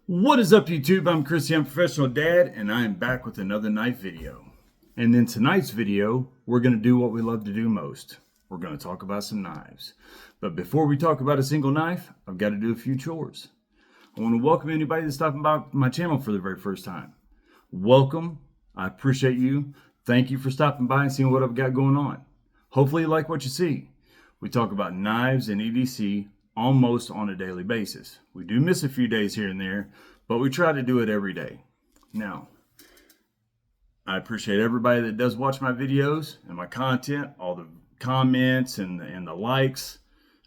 What is up, YouTube? I'm Chris, I'm Professional Dad, and I am back with another knife video. And in tonight's video, we're going to do what we love to do most. We're going to talk about some knives. But before we talk about a single knife, I've got to do a few chores. I want to welcome anybody that's stopping by my channel for the very first time. Welcome. I appreciate you. Thank you for stopping by and seeing what I've got going on. Hopefully you like what you see. We talk about knives and EDC almost on a daily basis. We do miss a few days here and there, but we try to do it every day. Now, I appreciate everybody that does watch my videos and my content, all the comments and the likes.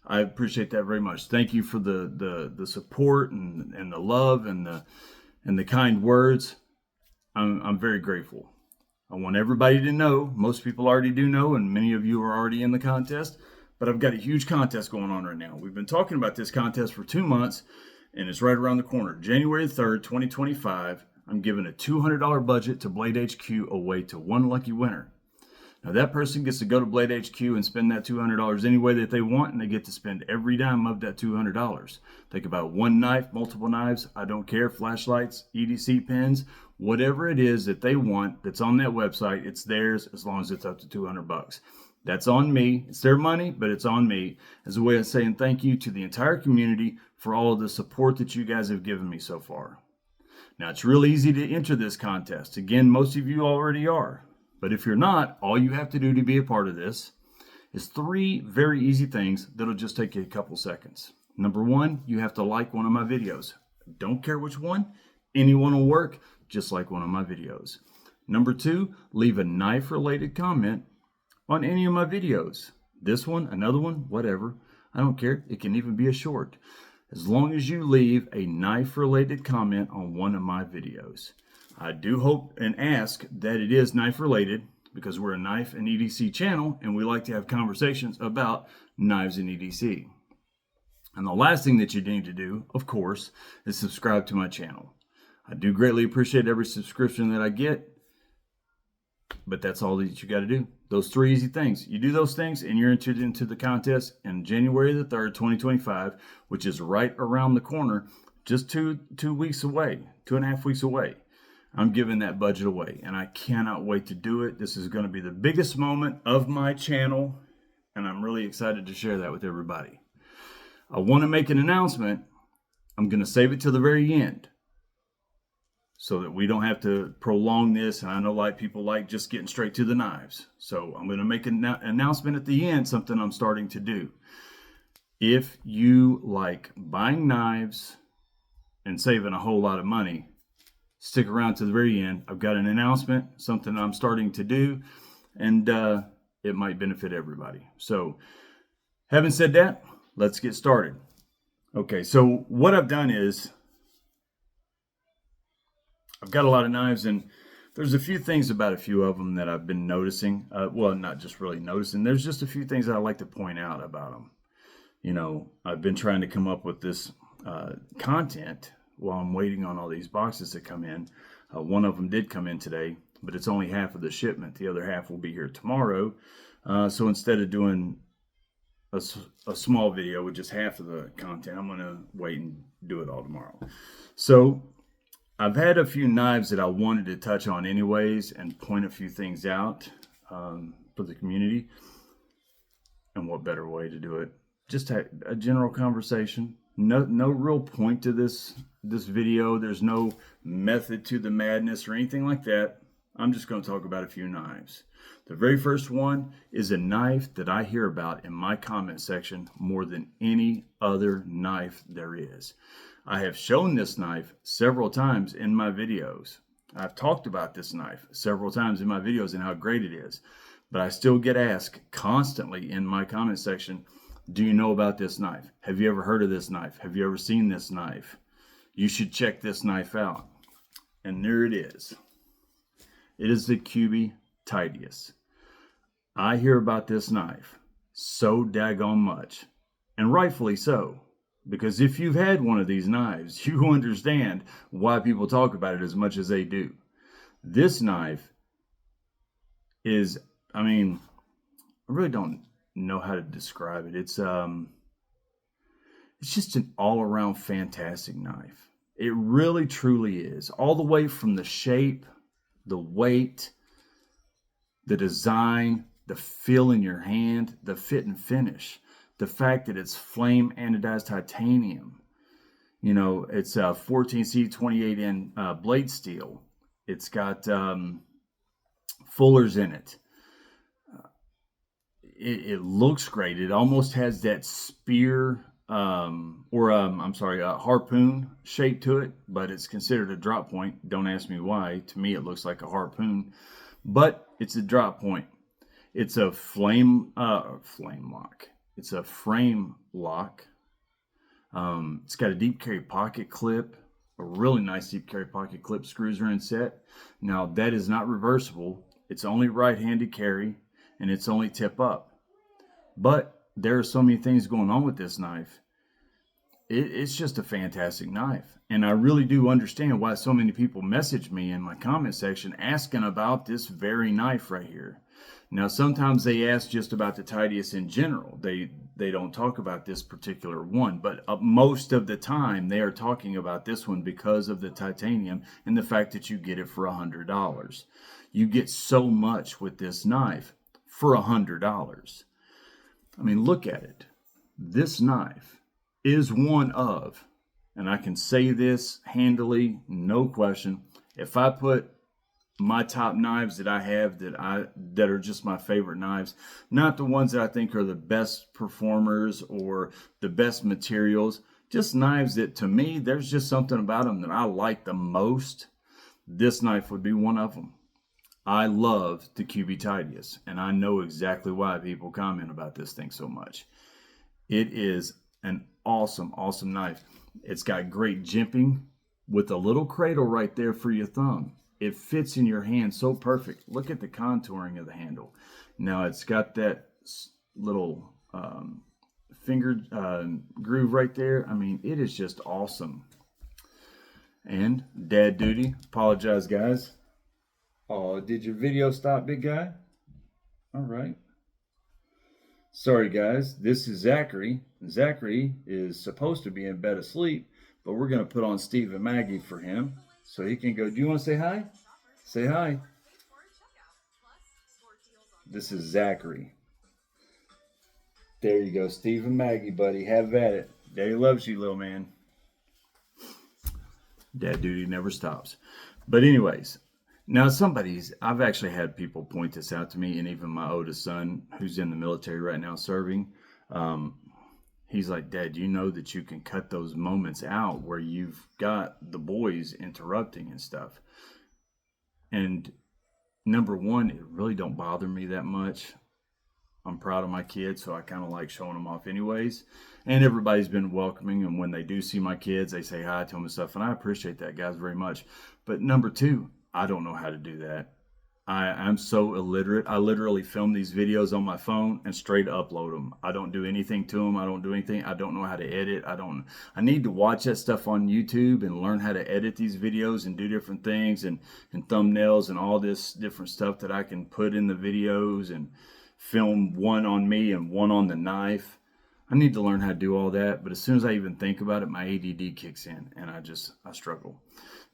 I appreciate that very much. Thank you for the support and the love and the kind words. I'm very grateful. I want everybody to know, most people already do know, and many of you are already in the contest, but I've got a huge contest going on right now. We've been talking about this contest for 2 months, and it's right around the corner. January 3rd, 2025, I'm giving a $200 budget to Blade HQ away to one lucky winner. Now, that person gets to go to Blade HQ and spend that $200 any way that they want, and they get to spend every dime of that $200. Think about one knife, multiple knives, I don't care, flashlights, EDC pens, whatever it is that they want that's on that website, it's theirs as long as it's up to 200 bucks. That's on me. It's their money, but it's on me as a way of saying thank you to the entire community for all of the support that you guys have given me so far. Now, it's real easy to enter this contest. Again, most of you already are. But if you're not, all you have to do to be a part of this is 3 very easy things that'll just take you a couple seconds. Number 1, you have to like one of my videos. Don't care which one. Anyone will work, just like one of my videos. Number 2, leave a knife-related comment on any of my videos. This one, another one, whatever. I don't care. It can even be a short. As long as you leave a knife-related comment on one of my videos. I do hope and ask that it is knife-related because we're a knife and EDC channel and we like to have conversations about knives and EDC. And the last thing that you need to do, of course, is subscribe to my channel. I do greatly appreciate every subscription that I get, but that's all that you got to do. Those 3 easy things. You do those things and you're entered into the contest in January the 3rd, 2025, which is right around the corner, just two weeks away, 2.5 weeks away. I'm giving that budget away and I cannot wait to do it. This is going to be the biggest moment of my channel and I'm really excited to share that with everybody. I want to make an announcement. I'm going to save it till the very end so that we don't have to prolong this. And I know like people like just getting straight to the knives. So I'm going to make an announcement at the end, something I'm starting to do. If you like buying knives and saving a whole lot of money, stick around to the very end. I've got an announcement, something I'm starting to do, and it might benefit everybody. So having said that, let's get started. Okay, so what I've done is I've got a lot of knives, and there's a few things about a few of them that I've been noticing. Well, not just really noticing. There's just a few things that I like to point out about them. You know, I've been trying to come up with this content while I'm waiting on all these boxes to come in. One of them did come in today, but it's only half of the shipment. The other half will be here tomorrow. So instead of doing a small video with just half of the content, I'm going to wait and do it all tomorrow. So I've had a few knives that I wanted to touch on anyways and point a few things out for the community. And what better way to do it? Just a general conversation. No real point to this video. There's no method to the madness or anything like that. I'm just going to talk about a few knives. The very first one is a knife that I hear about in my comment section more than any other knife there is. I have shown this knife several times in my videos. I've talked about this knife several times in my videos and how great it is. But I still get asked constantly in my comment section, do you know about this knife? Have you ever heard of this knife? Have you ever seen this knife? You should check this knife out. And there it is. It is the Kubey Tityus. I hear about this knife so daggone much, and rightfully so. Because if you've had one of these knives, you understand why people talk about it as much as they do. This knife is, I mean, I really don't know how to describe it. It's just an all-around fantastic knife. It really truly is. All the way from the shape, the weight, the design, the feel in your hand, the fit and finish, the fact that it's flame anodized titanium. You know, it's a 14C 28N blade steel. It's got fullers in it. It looks great. It almost has that spear harpoon shape to it, but it's considered a drop point. Don't ask me why. To me, it looks like a harpoon, but it's a drop point. It's a flame lock. It's a frame lock. It's got a deep carry pocket clip, a really nice deep carry pocket clip. Screws are in set. Now that is not reversible. It's only right-handed carry, and it's only tip up. But there are so many things going on with this knife. It's just a fantastic knife. And I really do understand why so many people message me in my comment section asking about this very knife right here. Now, sometimes they ask just about the Tityus in general. They don't talk about this particular one, but most of the time they are talking about this one because of the titanium and the fact that you get it for $100. You get so much with this knife for $100. I mean, look at it. This knife is one of, and I can say this handily, no question, if I put my top knives that I have that are just my favorite knives, not the ones that I think are the best performers or the best materials, just knives that to me, there's just something about them that I like the most, this knife would be one of them. I love the Kubey Tityus, and I know exactly why people comment about this thing so much. It is an awesome, awesome knife. It's got great jimping with a little cradle right there for your thumb. It fits in your hand so perfect. Look at the contouring of the handle. Now it's got that little finger groove right there. I mean, it is just awesome. And dad duty, apologize guys. Oh, did your video stop, big guy? All right. Sorry, guys. This is Zachary. Zachary is supposed to be in bed asleep, but we're going to put on Steve and Maggie for him so he can go. Do you want to say hi? Say hi. This is Zachary. There you go. Steve and Maggie, buddy. Have at it. Daddy loves you, little man. Dad duty never stops. But anyways, now I've actually had people point this out to me, and even my oldest son, who's in the military right now serving, he's like, Dad, you know that you can cut those moments out where you've got the boys interrupting and stuff. And number one, it really don't bother me that much. I'm proud of my kids, so I kind of like showing them off anyways. And everybody's been welcoming, and when they do see my kids, they say hi to them and stuff, and I appreciate that, guys, very much. But number two, I don't know how to do that. I'm so illiterate. I literally film these videos on my phone and straight upload them. I don't do anything to them. I don't do anything. I don't know how to edit. I need to watch that stuff on YouTube and learn how to edit these videos and do different things and thumbnails and all this different stuff that I can put in the videos and film one on me and one on the knife. I need to learn how to do all that, but as soon as I even think about it, my ADD kicks in and I struggle.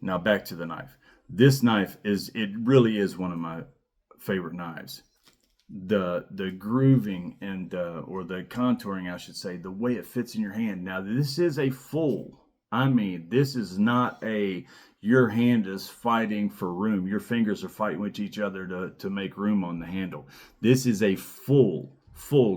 Now back to the knife. This knife it really is one of my favorite knives. The grooving and or the contouring, I should say, the way it fits in your hand. Now this is a full. I mean, this is not your hand is fighting for room. Your fingers are fighting with each other to make room on the handle. This is a full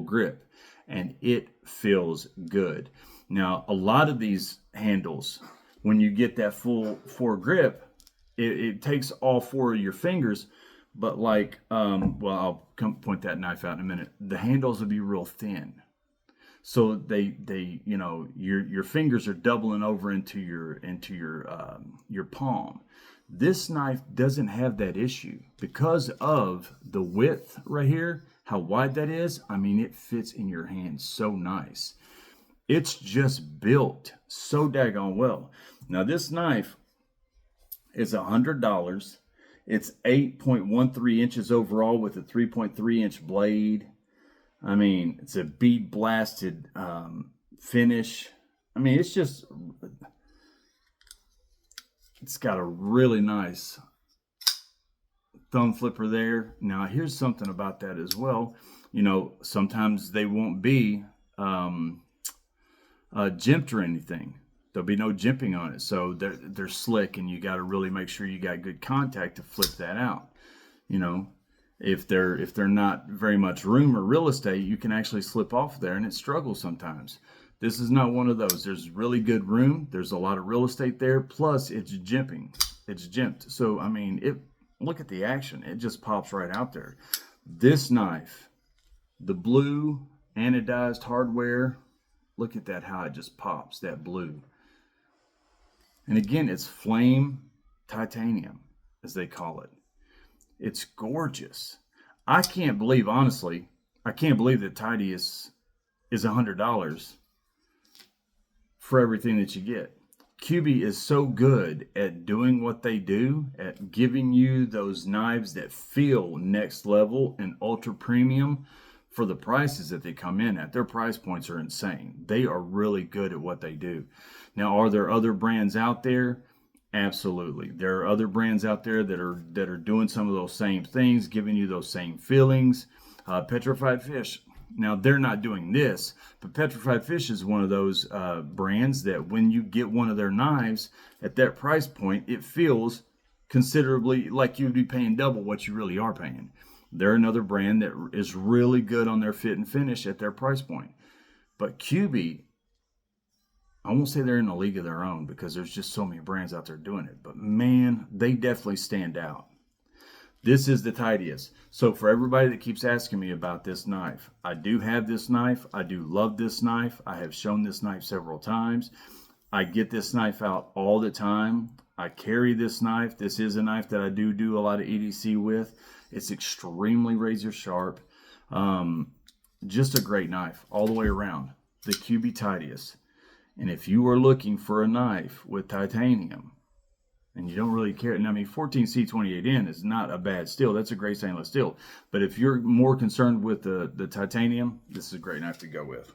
grip, and it feels good. Now, a lot of these handles, when you get that full grip, it takes all four of your fingers, but like, I'll come point that knife out in a minute. The handles will be real thin. So they your fingers are doubling over into your palm. This knife doesn't have that issue because of the width right here, how wide that is. I mean, it fits in your hand so nice. It's just built so daggone well. Now this knife is $100. It's 8.13 inches overall with a 3.3 inch blade. I mean, it's a bead blasted finish. I mean, it's just, It's got a really nice thumb flipper there. Now here's something about that as well. You know, sometimes they won't be jimped or anything. There'll be no jimping on it, so they're slick, and you got to really make sure you got good contact to flip that out. You know, if they're not very much room or real estate, you can actually slip off there, and it struggles sometimes. This is not one of those. There's really good room. There's a lot of real estate there. Plus, it's jimping. It's jimped. So I mean, look at the action. It just pops right out there. This knife, the blue anodized hardware. Look at that, how it just pops, that blue. And again, it's flame titanium, as they call it. It's gorgeous. I can't believe, honestly, I can't believe that Tityus is $100 for everything that you get. Kubey is so good at doing what they do, at giving you those knives that feel next level and ultra premium for the prices that they come in at. Their price points are insane. They are really good at what they do. Now, are there other brands out there? Absolutely. There are other brands out there that are doing some of those same things, giving you those same feelings. Petrified Fish. Now, they're not doing this, but Petrified Fish is one of those brands that when you get one of their knives at that price point, it feels considerably like you'd be paying double what you really are paying. They're another brand that is really good on their fit and finish at their price point. But Kubey, I won't say they're in a league of their own because there's just so many brands out there doing it. But man, they definitely stand out. This is the Tityus. So for everybody that keeps asking me about this knife, I do have this knife. I do love this knife. I have shown this knife several times. I get this knife out all the time. I carry this knife. This is a knife that I do a lot of EDC with. It's extremely razor sharp. Just a great knife all the way around. The Kubey Tityus. And if you are looking for a knife with titanium, and you don't really care, and I mean 14C28N is not a bad steel. That's a great stainless steel. But if you're more concerned with the titanium, this is a great knife to go with.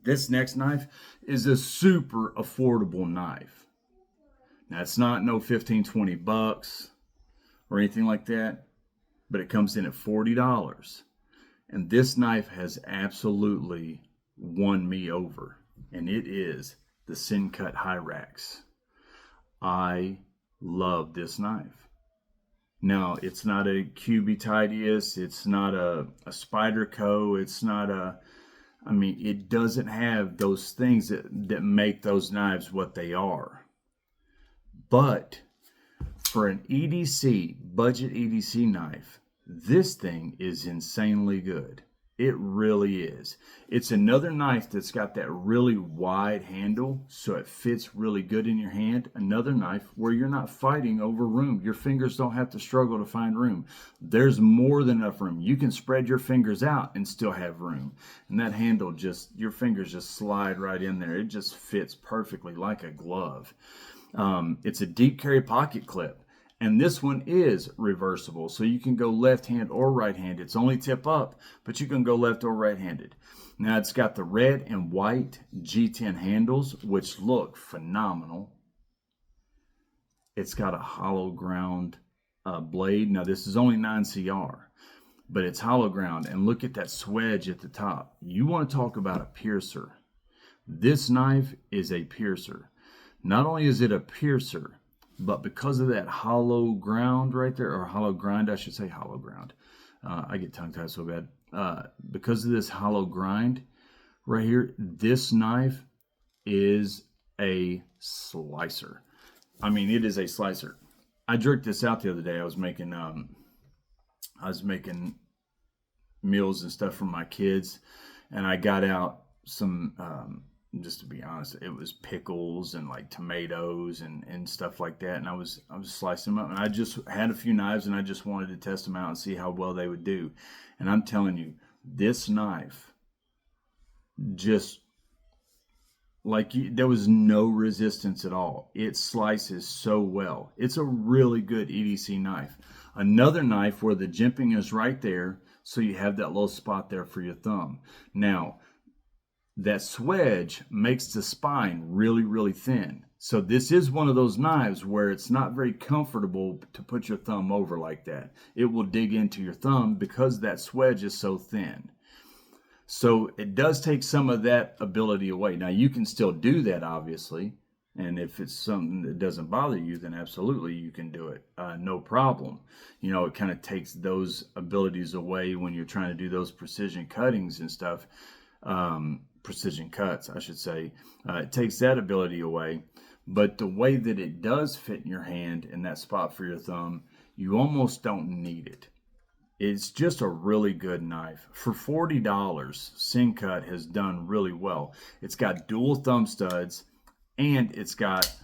This next knife is a super affordable knife. Now it's not no 15, 20 bucks or anything like that, but it comes in at $40. And this knife has absolutely won me over. And it is the Sencut Hyrax. I love this knife. Now, it's not a Kubey Tityus. It's not a Spyderco. It's not a, I mean, it doesn't have those things that make those knives what they are. But for an EDC, budget EDC knife, this thing is insanely good. It really is. It's another knife that's got that really wide handle, so it fits really good in your hand. Another knife where you're not fighting over room. Your fingers don't have to struggle to find room. There's more than enough room. You can spread your fingers out and still have room. And that handle just, your fingers just slide right in there. It just fits perfectly like a glove. It's a deep carry pocket clip. And this one is reversible, so you can go left hand or right hand. It's only tip up, but you can go left or right handed. Now it's got the red and white G10 handles, which look phenomenal. It's got a hollow ground blade. Now this is only 9CR, but it's hollow ground. And look at that swedge at the top. You want to talk about a piercer. This knife is a piercer. Not only is it a piercer, but because of that hollow ground right there, or hollow grind, I should say hollow ground. I get tongue-tied so bad. Because of this hollow grind right here, this knife is a slicer. I mean, it is a slicer. I jerked this out the other day. I was making meals and stuff for my kids, and I got out some just to be honest, it was pickles and like tomatoes and stuff like that. And I was slicing them up, and I just had a few knives, and I just wanted to test them out and see how well they would do. And I'm telling you, this knife just there was no resistance at all. It slices so well. It's a really good EDC knife. Another knife where the jimping is right there, so you have that little spot there for your thumb. Now, that swedge makes the spine really, really thin. So this is one of those knives where it's not very comfortable to put your thumb over like that. It will dig into your thumb because that swedge is so thin. So it does take some of that ability away. Now you can still do that, obviously. And if it's something that doesn't bother you, then absolutely you can do it. No problem. You know, it kind of takes those abilities away when you're trying to do those precision cuttings and stuff. Precision cuts, I should say. It takes that ability away. But the way that it does fit in your hand in that spot for your thumb, you almost don't need it. It's just a really good knife. For $40, Sencut has done really well. It's got dual thumb studs, and it's got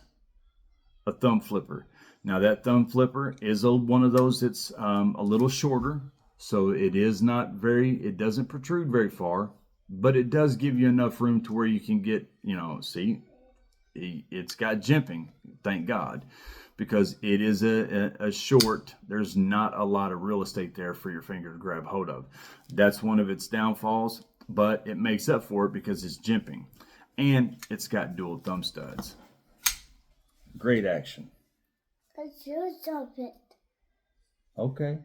a thumb flipper. Now that thumb flipper is one of those that's a little shorter, so it is not very, it doesn't protrude very far, but it does give you enough room to where you can get, you know, see, it's got jimping, thank God, because it is a short, there's not a lot of real estate there for your finger to grab hold of. That's one of its downfalls, but it makes up for it because it's jimping. And it's got dual thumb studs. Great action. I should stop it. Okay.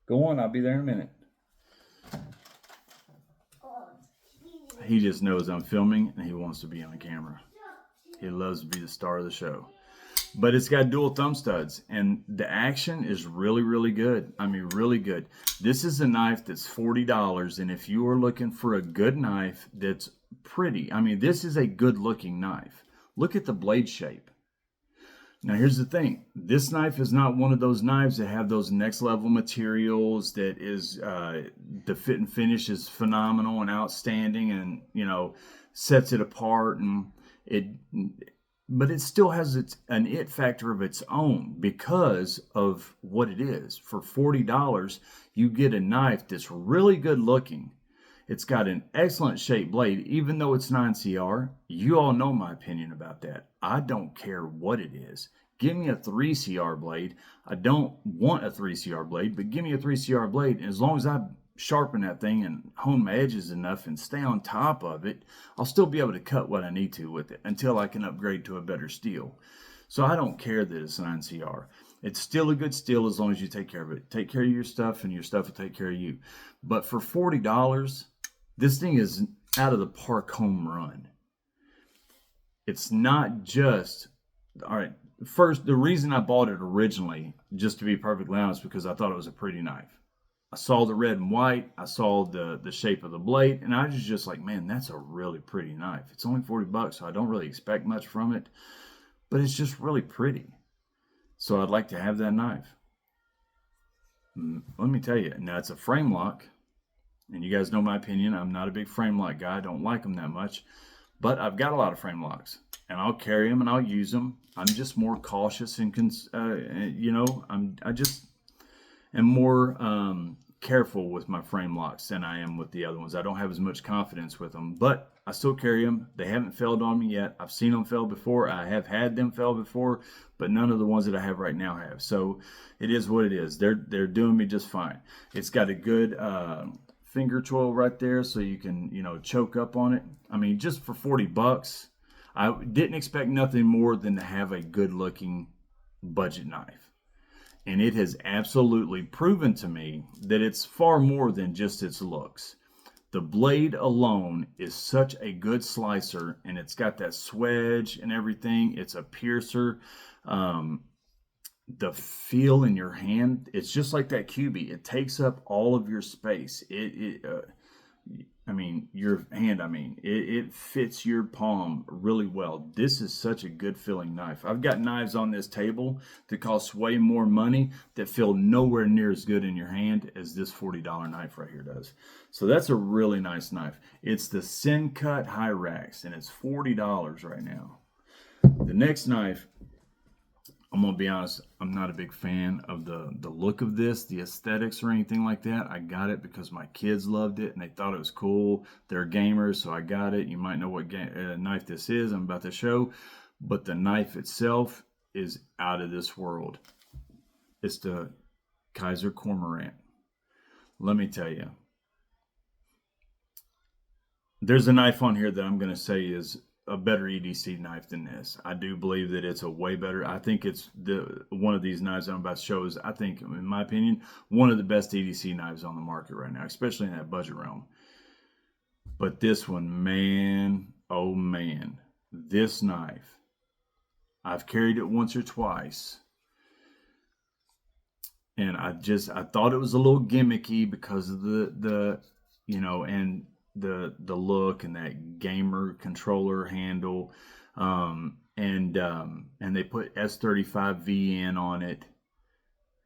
Go on. I'll be there in a minute. He just knows I'm filming and he wants to be on camera. He loves to be the star of the show. But it's got dual thumb studs. And the action is really, really good. I mean, really good. This is a knife that's $40. And if you are looking for a good knife that's pretty, I mean, this is a good looking knife. Look at the blade shape. Now here's the thing, this knife is not one of those knives that have those next level materials that is the fit and finish is phenomenal and outstanding and, you know, sets it apart, and but it still has an it factor of its own because of what it is. For $40 you get a knife that's really good looking. It's got an excellent shaped blade, even though it's 9CR. You all know my opinion about that. I don't care what it is. Give me a 3CR blade. I don't want a 3CR blade, but give me a 3CR blade. And as long as I sharpen that thing and hone my edges enough and stay on top of it, I'll still be able to cut what I need to with it until I can upgrade to a better steel. So I don't care that it's 9CR. It's still a good steel as long as you take care of it. Take care of your stuff and your stuff will take care of you. But for $40, this thing is out of the park home run. It's not just, all right, first, the reason I bought it originally, just to be perfectly honest, because I thought it was a pretty knife. I saw the red and white, I saw the shape of the blade, and I was just like, man, that's a really pretty knife. It's only $40, so I don't really expect much from it, but it's just really pretty. So I'd like to have that knife. Let me tell you, now it's a frame lock. And you guys know my opinion. I'm not a big frame lock guy. I don't like them that much. But I've got a lot of frame locks. And I'll carry them and I'll use them. I'm just more cautious and, you know, I just am more careful with my frame locks than I am with the other ones. I don't have as much confidence with them. But I still carry them. They haven't failed on me yet. I've seen them fail before. I have had them fail before. But none of the ones that I have right now have. So it is what it is. They're doing me just fine. It's got a good finger choil right there so you can, you know, choke up on it. I mean, just for $40, I didn't expect nothing more than to have a good looking budget knife. And it has absolutely proven to me that it's far more than just its looks. The blade alone is such a good slicer, and it's got that swedge and everything. It's a piercer. The feel in your hand, it's just like that Kubey. It takes up all of your space. I mean, your hand, it fits your palm really well. This is such a good feeling knife. I've got knives on this table that cost way more money that feel nowhere near as good in your hand as this $40 knife right here does. So that's a really nice knife. It's the Sencut Hyrax, and it's $40 right now. The next knife, I'm going to be honest, I'm not a big fan of the look of this, the aesthetics or anything like that. I got it because my kids loved it and they thought it was cool. They're gamers, so I got it. You might know what knife this is. I'm about to show. But the knife itself is out of this world. It's the Kizer Cormorant. Let me tell you. There's a knife on here that I'm going to say is a better EDC knife than this. I do believe that it's a way better. I think it's one of these knives I'm about to show is, I think, in my opinion, one of the best EDC knives on the market right now, especially in that budget realm. But this one, man, oh man, this knife, I've carried it once or twice. And I thought it was a little gimmicky because of the and the look and that gamer controller handle. And they put S35VN on it.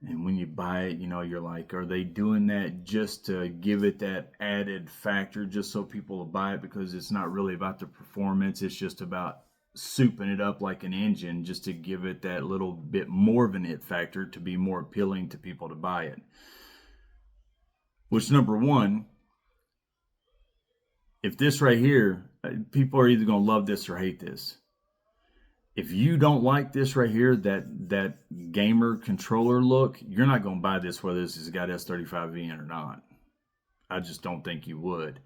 And when you buy it, you're like, are they doing that just to give it that added factor just so people will buy it? Because it's not really about the performance. It's just about souping it up like an engine just to give it that little bit more of an it factor to be more appealing to people to buy it. Which, number one, if this right here, people are either going to love this or hate this. If you don't like this right here, that gamer controller look, you're not going to buy this whether this has got S35VN or not. I just don't think you would,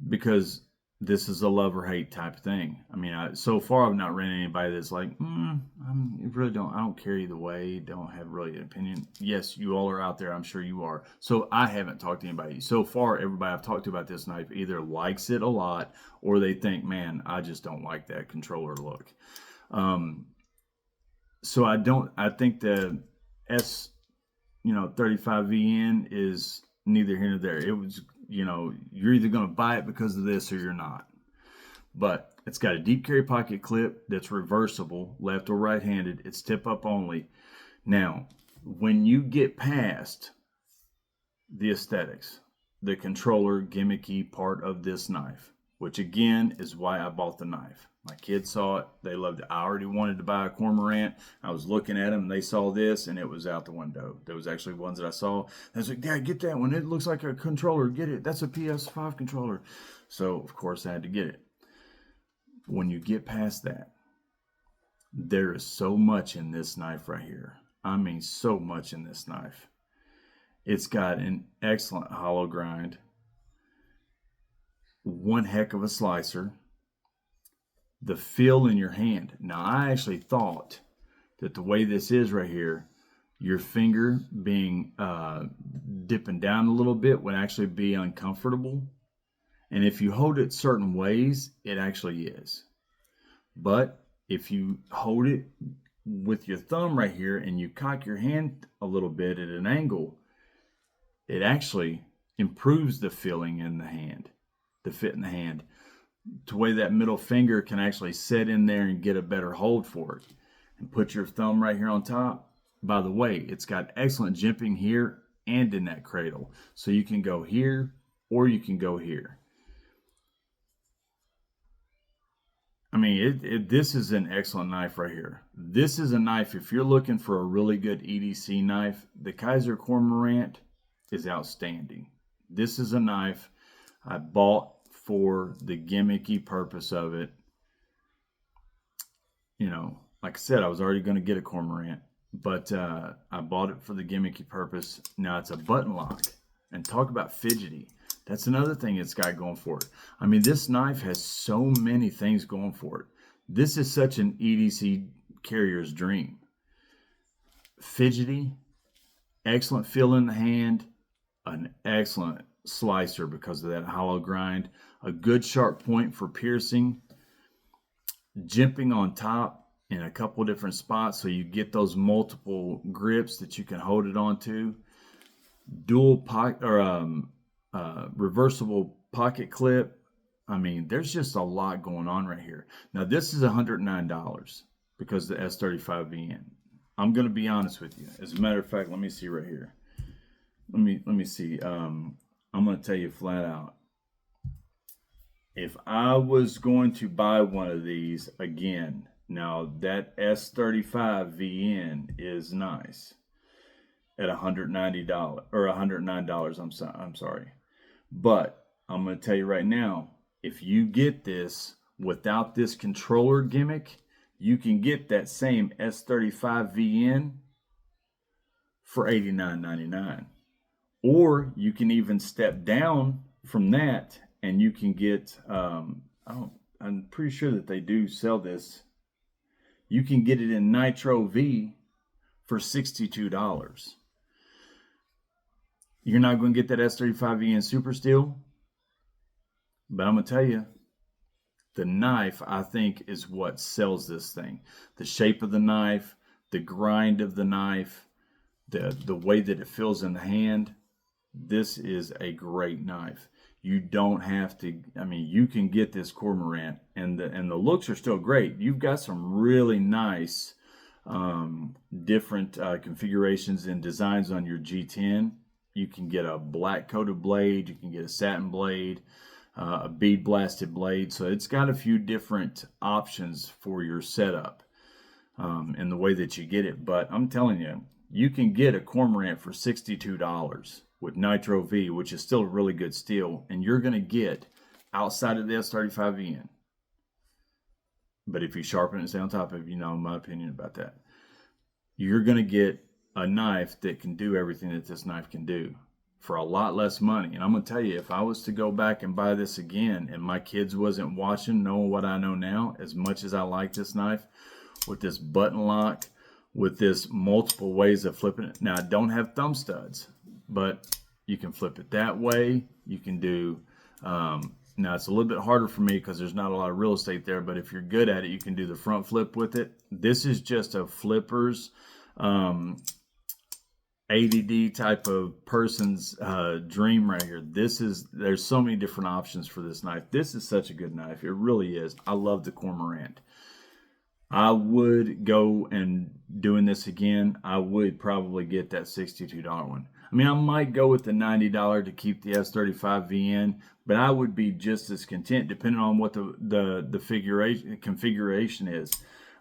because this is a love or hate type of thing. I mean, so far I've not ran anybody that's like, I don't care either way, don't have really an opinion. Yes, you all are out there, I'm sure you are. So I haven't talked to anybody. So far, everybody I've talked to about this knife either likes it a lot or they think, man, I just don't like that controller look. So I think the S35VN is neither here nor there. It was, you're either going to buy it because of this or you're not. But it's got a deep carry pocket clip that's reversible, left or right-handed. It's tip up only. Now, when you get past the aesthetics, the controller gimmicky part of this knife, which again is why I bought the knife. My kids saw it. They loved it. I already wanted to buy a Cormorant. I was looking at them, and they saw this, and it was out the window. There was actually ones that I saw. I was like, Dad, get that one. It looks like a controller. Get it. That's a PS5 controller. So, of course, I had to get it. When you get past that, there is so much in this knife right here. I mean, so much in this knife. It's got an excellent hollow grind. One heck of a slicer. The feel in your hand. Now, I actually thought that the way this is right here, your finger being dipping down a little bit would actually be uncomfortable. And if you hold it certain ways, it actually is. But if you hold it with your thumb right here and you cock your hand a little bit at an angle, it actually improves the feeling in the hand, the fit in the hand, to way that middle finger can actually sit in there and get a better hold for it. And put your thumb right here on top. By the way, it's got excellent jimping here and in that cradle. So you can go here or you can go here. I mean, this is an excellent knife right here. This is a knife, if you're looking for a really good EDC knife, the Kizer Cormorant is outstanding. This is a knife I bought for the gimmicky purpose of it. Like I said, I was already going to get a Cormorant, but I bought it for the gimmicky purpose. Now it's a button lock, and talk about fidgety. That's another thing it's got going for it. I mean, this knife has so many things going for it. This is such an EDC carrier's dream. Fidgety, excellent feel in the hand, an excellent slicer because of that hollow grind, a good sharp point for piercing, jimping on top in a couple different spots so you get those multiple grips that you can hold it onto, dual pocket or reversible pocket clip. I mean, there's just a lot going on right here. Now, this is $109 because the S35VN. I'm going to be honest with you. As a matter of fact, let me see right here. Let me see. I'm going to tell you flat out. If I was going to buy one of these again, now that S35VN is nice at $190 or $109. I'm sorry. But I'm going to tell you right now, if you get this without this controller gimmick, you can get that same S35VN for $89.99. Or you can even step down from that and you can get, I'm pretty sure that they do sell this. You can get it in Nitro V for $62. You're not going to get that S35V in Super Steel, but I'm going to tell you, the knife, I think, is what sells this thing. The shape of the knife, the grind of the knife, the way that it feels in the hand. This is a great knife. You don't have to, I mean, you can get this Cormorant, and the looks are still great. You've got some really nice different configurations and designs on your G10. You can get a black coated blade, you can get a satin blade, a bead blasted blade. So it's got a few different options for your setup and the way that you get it. But I'm telling you, you can get a Cormorant for $62 with Nitro V, which is still a really good steel, and you're going to get outside of the S35VN. But if you sharpen it and stay on top of it, you know my opinion about that. You're going to get a knife that can do everything that this knife can do for a lot less money. And I'm going to tell you, if I was to go back and buy this again and my kids wasn't watching, knowing what I know now, as much as I like this knife, with this button lock, with this multiple ways of flipping it. Now, I don't have thumb studs, but you can flip it that way. You can do, now it's a little bit harder for me because there's not a lot of real estate there, but if you're good at it, you can do the front flip with it. This is just a flipper's ADD type of person's dream right here. There's so many different options for this knife. This is such a good knife. It really is. I love the Cormorant. I would go and doing this again, I would probably get that $62 one. I mean, I might go with the $90 to keep the S35VN, but I would be just as content depending on what the configuration is.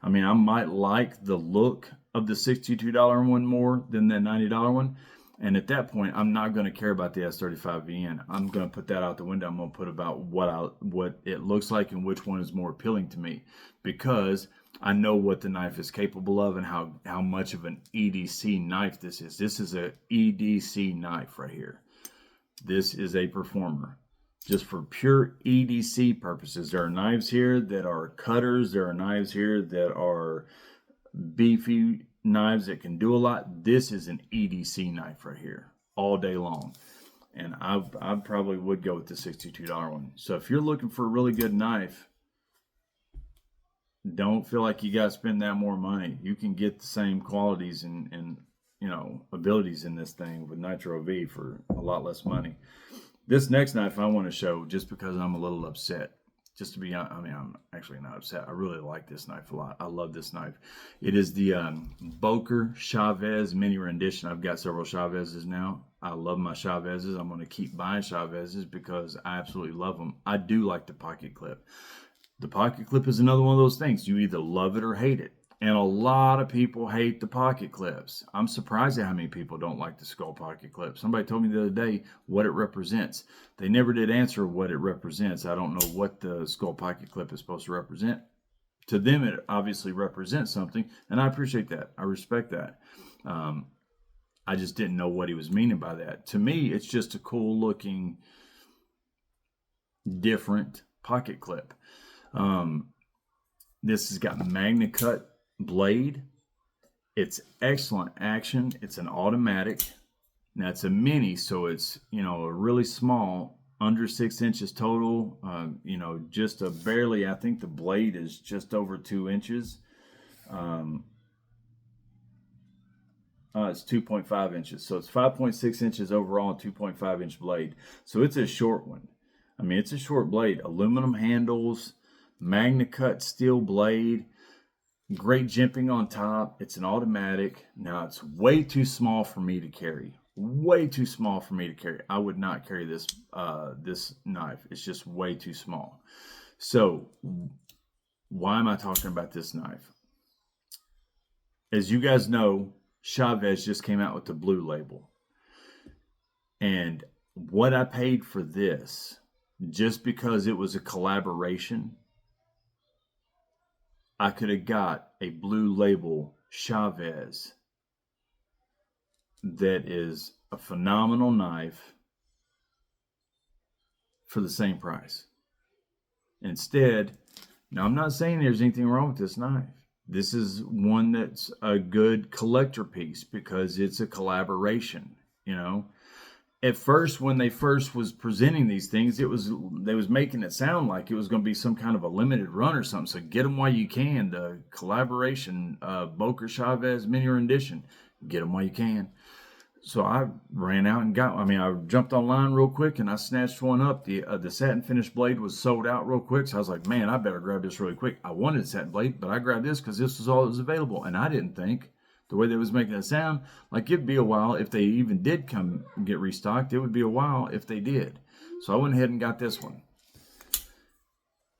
I mean, I might like the look of the $62 one more than the $90 one. And at that point, I'm not going to care about the S35VN. I'm going to put that out the window. I'm going to put about what it looks like and which one is more appealing to me, because I know what the knife is capable of and how much of an EDC knife this is. This is a EDC knife right here. This is a performer. Just for pure EDC purposes. There are knives here that are cutters. There are knives here that are beefy knives that can do a lot. This is an EDC knife right here all day long. And I probably would go with the $62 one. So if you're looking for a really good knife, don't feel like you got to spend that more money. You can get the same qualities and you know, abilities in this thing with Nitro V for a lot less money. This next knife I want to show, just because I'm a little upset. Just to be honest, I mean, I'm actually not upset. I really like this knife a lot. I love this knife. It is the Boker Chavez mini rendition. I've got several Chavezes now. I love my Chavezes. I'm going to keep buying Chavezes because I absolutely love them. I do like the pocket clip. The pocket clip is another one of those things. You either love it or hate it. And a lot of people hate the pocket clips. I'm surprised at how many people don't like the skull pocket clip. Somebody told me the other day what it represents. They never did answer what it represents. I don't know what the skull pocket clip is supposed to represent. To them, it obviously represents something, and I appreciate that. I respect that. I just didn't know what he was meaning by that. To me, it's just a cool looking, different pocket clip. This has got Magna Cut blade. It's excellent action. It's an automatic. Now it's a mini, so it's, you know, a really small, under 6 inches total. You know, just a barely, I think the blade is just over 2 inches. It's 2.5 inches. So it's 5.6 inches overall and 2.5 inch blade. So it's a short one. I mean, it's a short blade. Aluminum handles, Magna Cut steel blade. Great jimping on top. It's an automatic. Now, it's way too small for me to carry. Way too small for me to carry. I would not carry this this knife. It's just way too small. So, why am I talking about this knife? As you guys know, Chaves just came out with the blue label. And what I paid for this, just because it was a collaboration, I could have got a blue label Chaves that is a phenomenal knife for the same price. Instead, Now, I'm not saying there's anything wrong with this knife. This is one that's a good collector piece because it's a collaboration, you know. At first, when they first was presenting these things, they was making it sound like it was going to be some kind of a limited run or something. So get them while you can. The collaboration, Boker Chavez mini rendition, get them while you can. So I ran out and I jumped online real quick and I snatched one up. The satin finish blade was sold out real quick. So I was like, man, I better grab this really quick. I wanted a satin blade, but I grabbed this because this was all that was available. And I didn't think the way they was making it sound, like it'd be a while if they even did come get restocked. It would be a while if they did. So I went ahead and got this one.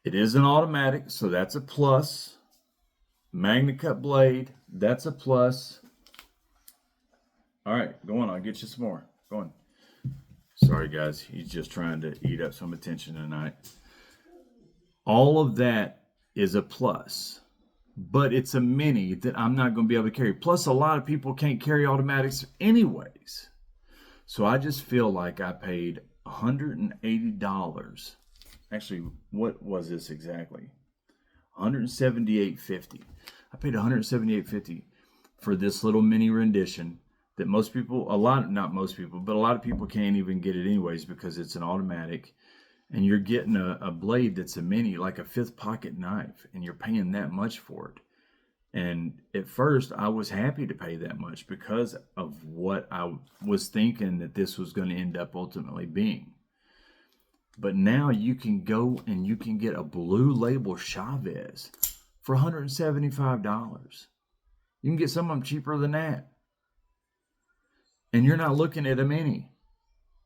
It is an automatic, so that's a plus. Magna cut blade, that's a plus. All right, go on. I'll get you some more. Go on. Sorry, guys. He's just trying to eat up some attention tonight. All of that is a plus. But it's a mini that I'm not going to be able to carry. Plus, a lot of people can't carry automatics anyways. So I just feel like I paid $180. Actually, what was this exactly? $178.50. I paid $178.50 for this little mini rendition that most people, not most people, but a lot of people can't even get it anyways because it's an automatic. And you're getting a blade that's a mini, like a 5th pocket knife, and you're paying that much for it. And at first, I was happy to pay that much because of what I was thinking that this was going to end up ultimately being. But now you can go and you can get a blue label Chaves for $175. You can get some of them cheaper than that. And you're not looking at a mini.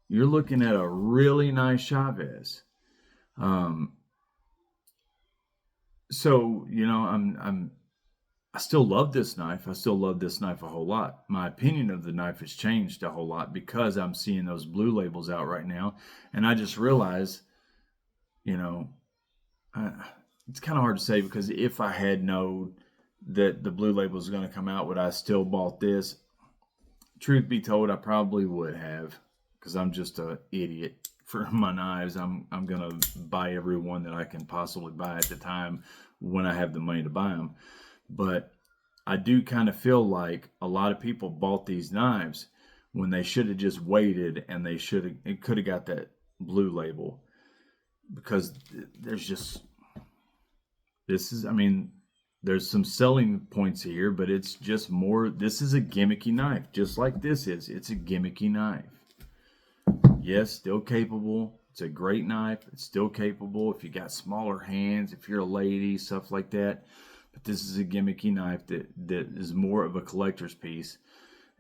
You're looking at a really nice Chaves. So, you know, I still love this knife. I still love this knife a whole lot. My opinion of the knife has changed a whole lot because I'm seeing those blue labels out right now. And I just realized, you know, it's kind of hard to say because if I had known that the blue label was going to come out, would I still bought this? Truth be told, I probably would have because I'm just an idiot for my knives. I'm going to buy every one that I can possibly buy at the time when I have the money to buy them. But I do kind of feel like a lot of people bought these knives when they should have just waited and it could have got that blue label because there's some selling points here, but it's just more, this is a gimmicky knife, just like this is. It's a gimmicky knife. Yes, still capable. It's a great knife. It's still capable if you got smaller hands, if you're a lady, stuff like that. But this is a gimmicky knife that is more of a collector's piece.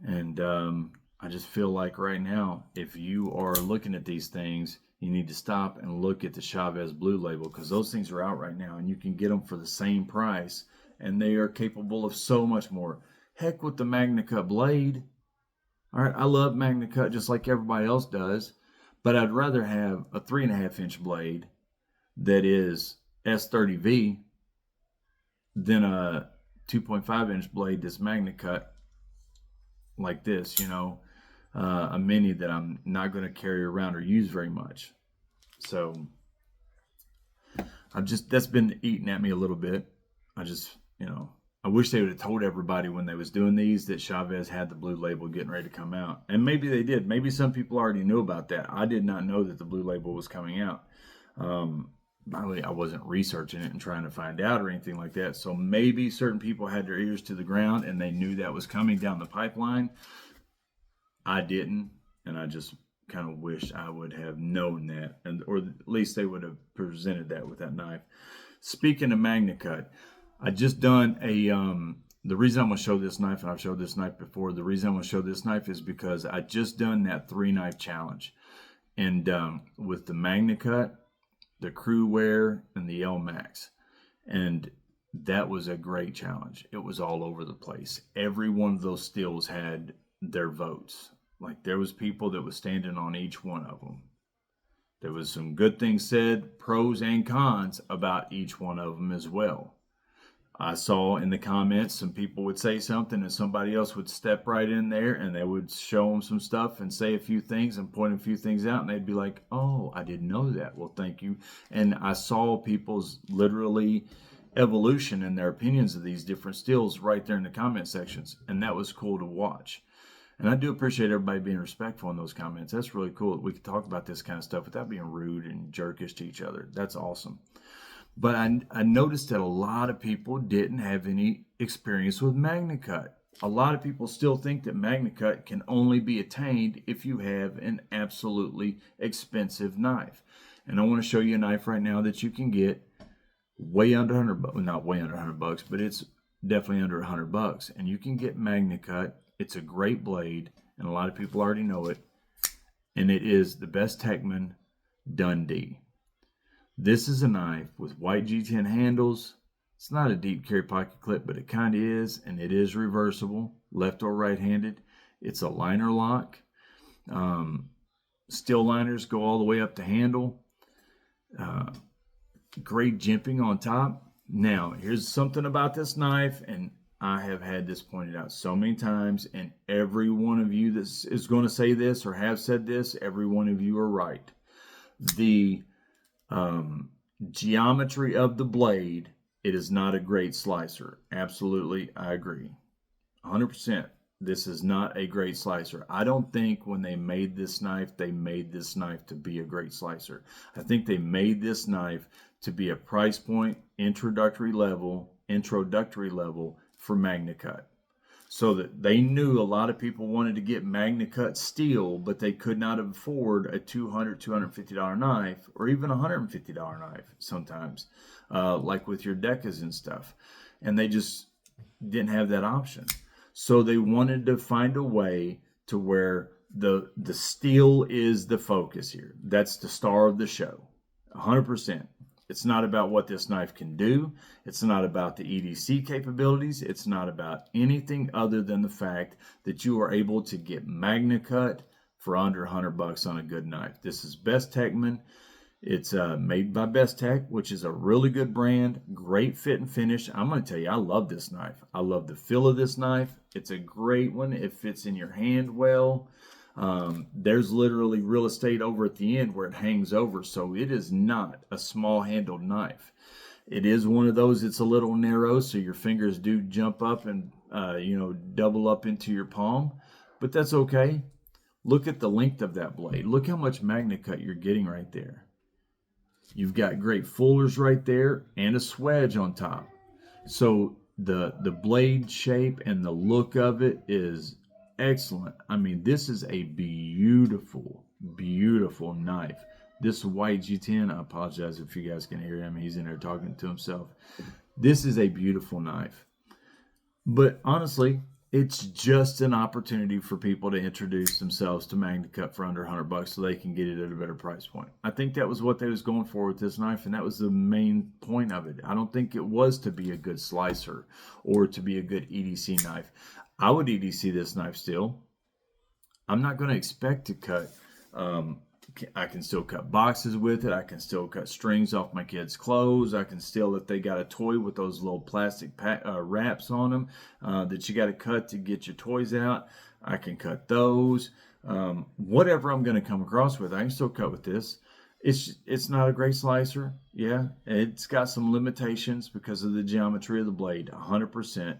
And I just feel like right now, if you are looking at these things, you need to stop and look at the Chaves blue label because those things are out right now and you can get them for the same price and they are capable of so much more. Heck with the Magna Cut blade. All right, I love Magna Cut just like everybody else does, but I'd rather have a 3.5-inch blade that is S30V than a 2.5-inch blade that's Magna Cut like this, you know, a mini that I'm not going to carry around or use very much. So that's been eating at me a little bit. I wish they would have told everybody when they was doing these that Chaves had the blue label getting ready to come out. And maybe they did. Maybe some people already knew about that. I did not know that the blue label was coming out. I wasn't researching it and trying to find out or anything like that. So maybe certain people had their ears to the ground and they knew that was coming down the pipeline. I didn't, and I just kind of wish I would have known that, or at least they would have presented that with that knife. Speaking of Magna Cut, I just done the reason I'm going to show this knife, and I've showed this knife before, the reason I'm going to show this knife is because I just done that 3-knife challenge. And with the Magna Cut, the Crew Wear, and the L-Max. And that was a great challenge. It was all over the place. Every one of those steels had their votes. Like there was people that was standing on each one of them. There was some good things said, pros and cons about each one of them as well. I saw in the comments some people would say something and somebody else would step right in there and they would show them some stuff and say a few things and point a few things out, and they'd be like, oh, I didn't know that. Well, thank you. And I saw people's literally evolution in their opinions of these different steels right there in the comment sections, and that was cool to watch. And I do appreciate everybody being respectful in those comments. That's really cool. We can talk about this kind of stuff without being rude and jerkish to each other. That's awesome. But I noticed that a lot of people didn't have any experience with MagnaCut. A lot of people still think that MagnaCut can only be attained if you have an absolutely expensive knife. And I want to show you a knife right now that you can get way under 100 bucks. Well, not way under 100 bucks, but it's definitely under 100 bucks. And you can get MagnaCut. It's a great blade, and a lot of people already know it. And it is the Bestechman Dundee. This is a knife with white G10 handles. It's not a deep carry pocket clip, but it kind of is, and it is reversible, left or right-handed. It's a liner lock. Steel liners go all the way up the handle. Great jimping on top. Now, here's something about this knife, and I have had this pointed out so many times, and every one of you that is going to say this or have said this, every one of you are right. The geometry of the blade, it is not a great slicer. Absolutely, I agree. 100%. This is not a great slicer. I don't think when they made this knife to be a great slicer. I think they made this knife to be a price point, introductory level for MagnaCut. So that they knew a lot of people wanted to get MagnaCut steel, but they could not afford a $200, $250 knife, or even a $150 knife sometimes, like with your Decas and stuff. And they just didn't have that option. So they wanted to find a way to where the steel is the focus here. That's the star of the show, 100%. It's not about what this knife can do. It's not about the EDC capabilities. It's not about anything other than the fact that you are able to get MagnaCut for under 100 bucks on a good knife. This is Bestechman. It's made by Bestech, which is a really good brand. Great fit and finish. I'm going to tell you, I love this knife. I love the feel of this knife. It's a great one. It fits in your hand well. There's literally real estate over at the end where it hangs over, so it is not a small handled knife. It is one of those, it's a little narrow, so your fingers do jump up and double up into your palm, but that's okay. Look at the length of that blade. Look how much MagnaCut you're getting right there. You've got great fullers right there and a swedge on top. So the blade shape and the look of it is excellent. I mean, this is a beautiful, beautiful knife. This white G10, I apologize if you guys can hear him. He's in there talking to himself. This is a beautiful knife. But honestly, it's just an opportunity for people to introduce themselves to MagnaCut for under 100 bucks so they can get it at a better price point. I think that was what they was going for with this knife, and that was the main point of it. I don't think it was to be a good slicer or to be a good EDC knife. I would EDC this knife still. I'm not going to expect to cut. I can still cut boxes with it. I can still cut strings off my kids' clothes. I can still, if they got a toy with those little plastic wraps on them that you got to cut to get your toys out, I can cut those. Whatever I'm going to come across with, I can still cut with this. It's not a great slicer. Yeah, it's got some limitations because of the geometry of the blade, 100%.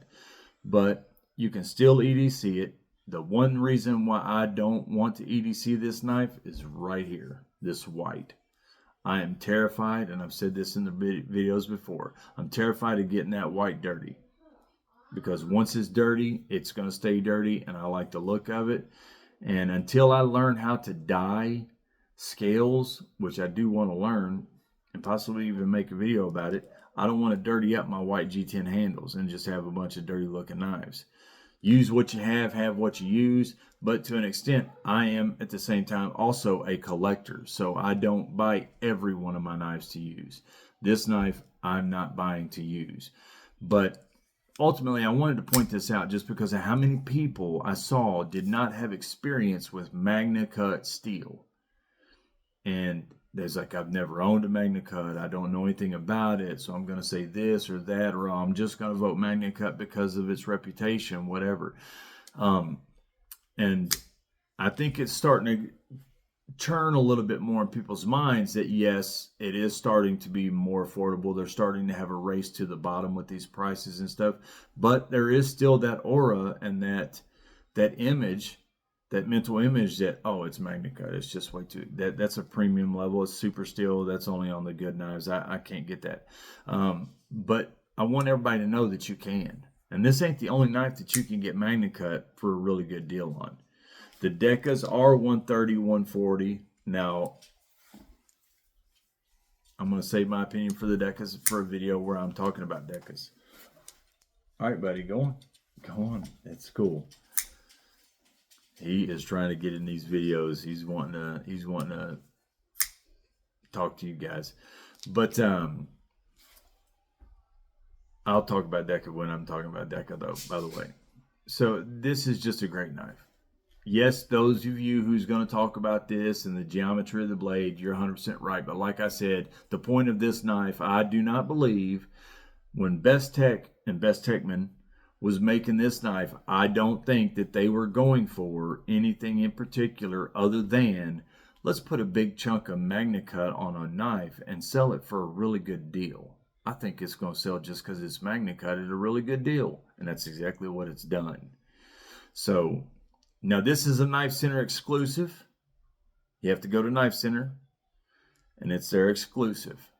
But you can still EDC it. The one reason why I don't want to EDC this knife is right here, this white. I am terrified, and I've said this in the videos before, I'm terrified of getting that white dirty. Because once it's dirty, it's going to stay dirty, and I like the look of it. And until I learn how to dye scales, which I do want to learn, and possibly even make a video about it, I don't want to dirty up my white G10 handles and just have a bunch of dirty looking knives. Use what you have what you use, but to an extent, I am at the same time also a collector, so I don't buy every one of my knives to use. This knife, I'm not buying to use. But ultimately, I wanted to point this out just because of how many people I saw did not have experience with MagnaCut steel. And there's like, I've never owned a MagnaCut. I don't know anything about it. So I'm going to say this or that, or I'm just going to vote MagnaCut because of its reputation, whatever. And I think it's starting to churn a little bit more in people's minds that yes, it is starting to be more affordable. They're starting to have a race to the bottom with these prices and stuff, but there is still that aura and that image, that mental image that, oh, it's MagnaCut. It's just way too, that's a premium level. It's super steel. That's only on the good knives. I can't get that. But I want everybody to know that you can. And this ain't the only knife that you can get MagnaCut for a really good deal on. The Decas are 130, 140. Now, I'm going to save my opinion for the Decas for a video where I'm talking about Decas. All right, buddy, go on. Go on. That's cool. He is trying to get in these videos. He's wanting to talk to you guys. But I'll talk about Deca when I'm talking about Deca, though, by the way. So this is just a great knife. Yes, those of you who's going to talk about this and the geometry of the blade, you're 100% right. But like I said, the point of this knife, I do not believe when Bestech and Bestechman was making this knife, I don't think that they were going for anything in particular other than let's put a big chunk of MagnaCut on a knife and sell it for a really good deal. I think it's going to sell just because it's MagnaCut at a really good deal. And that's exactly what it's done. So now this is a Knifecenter exclusive. You have to go to Knifecenter and it's their exclusive.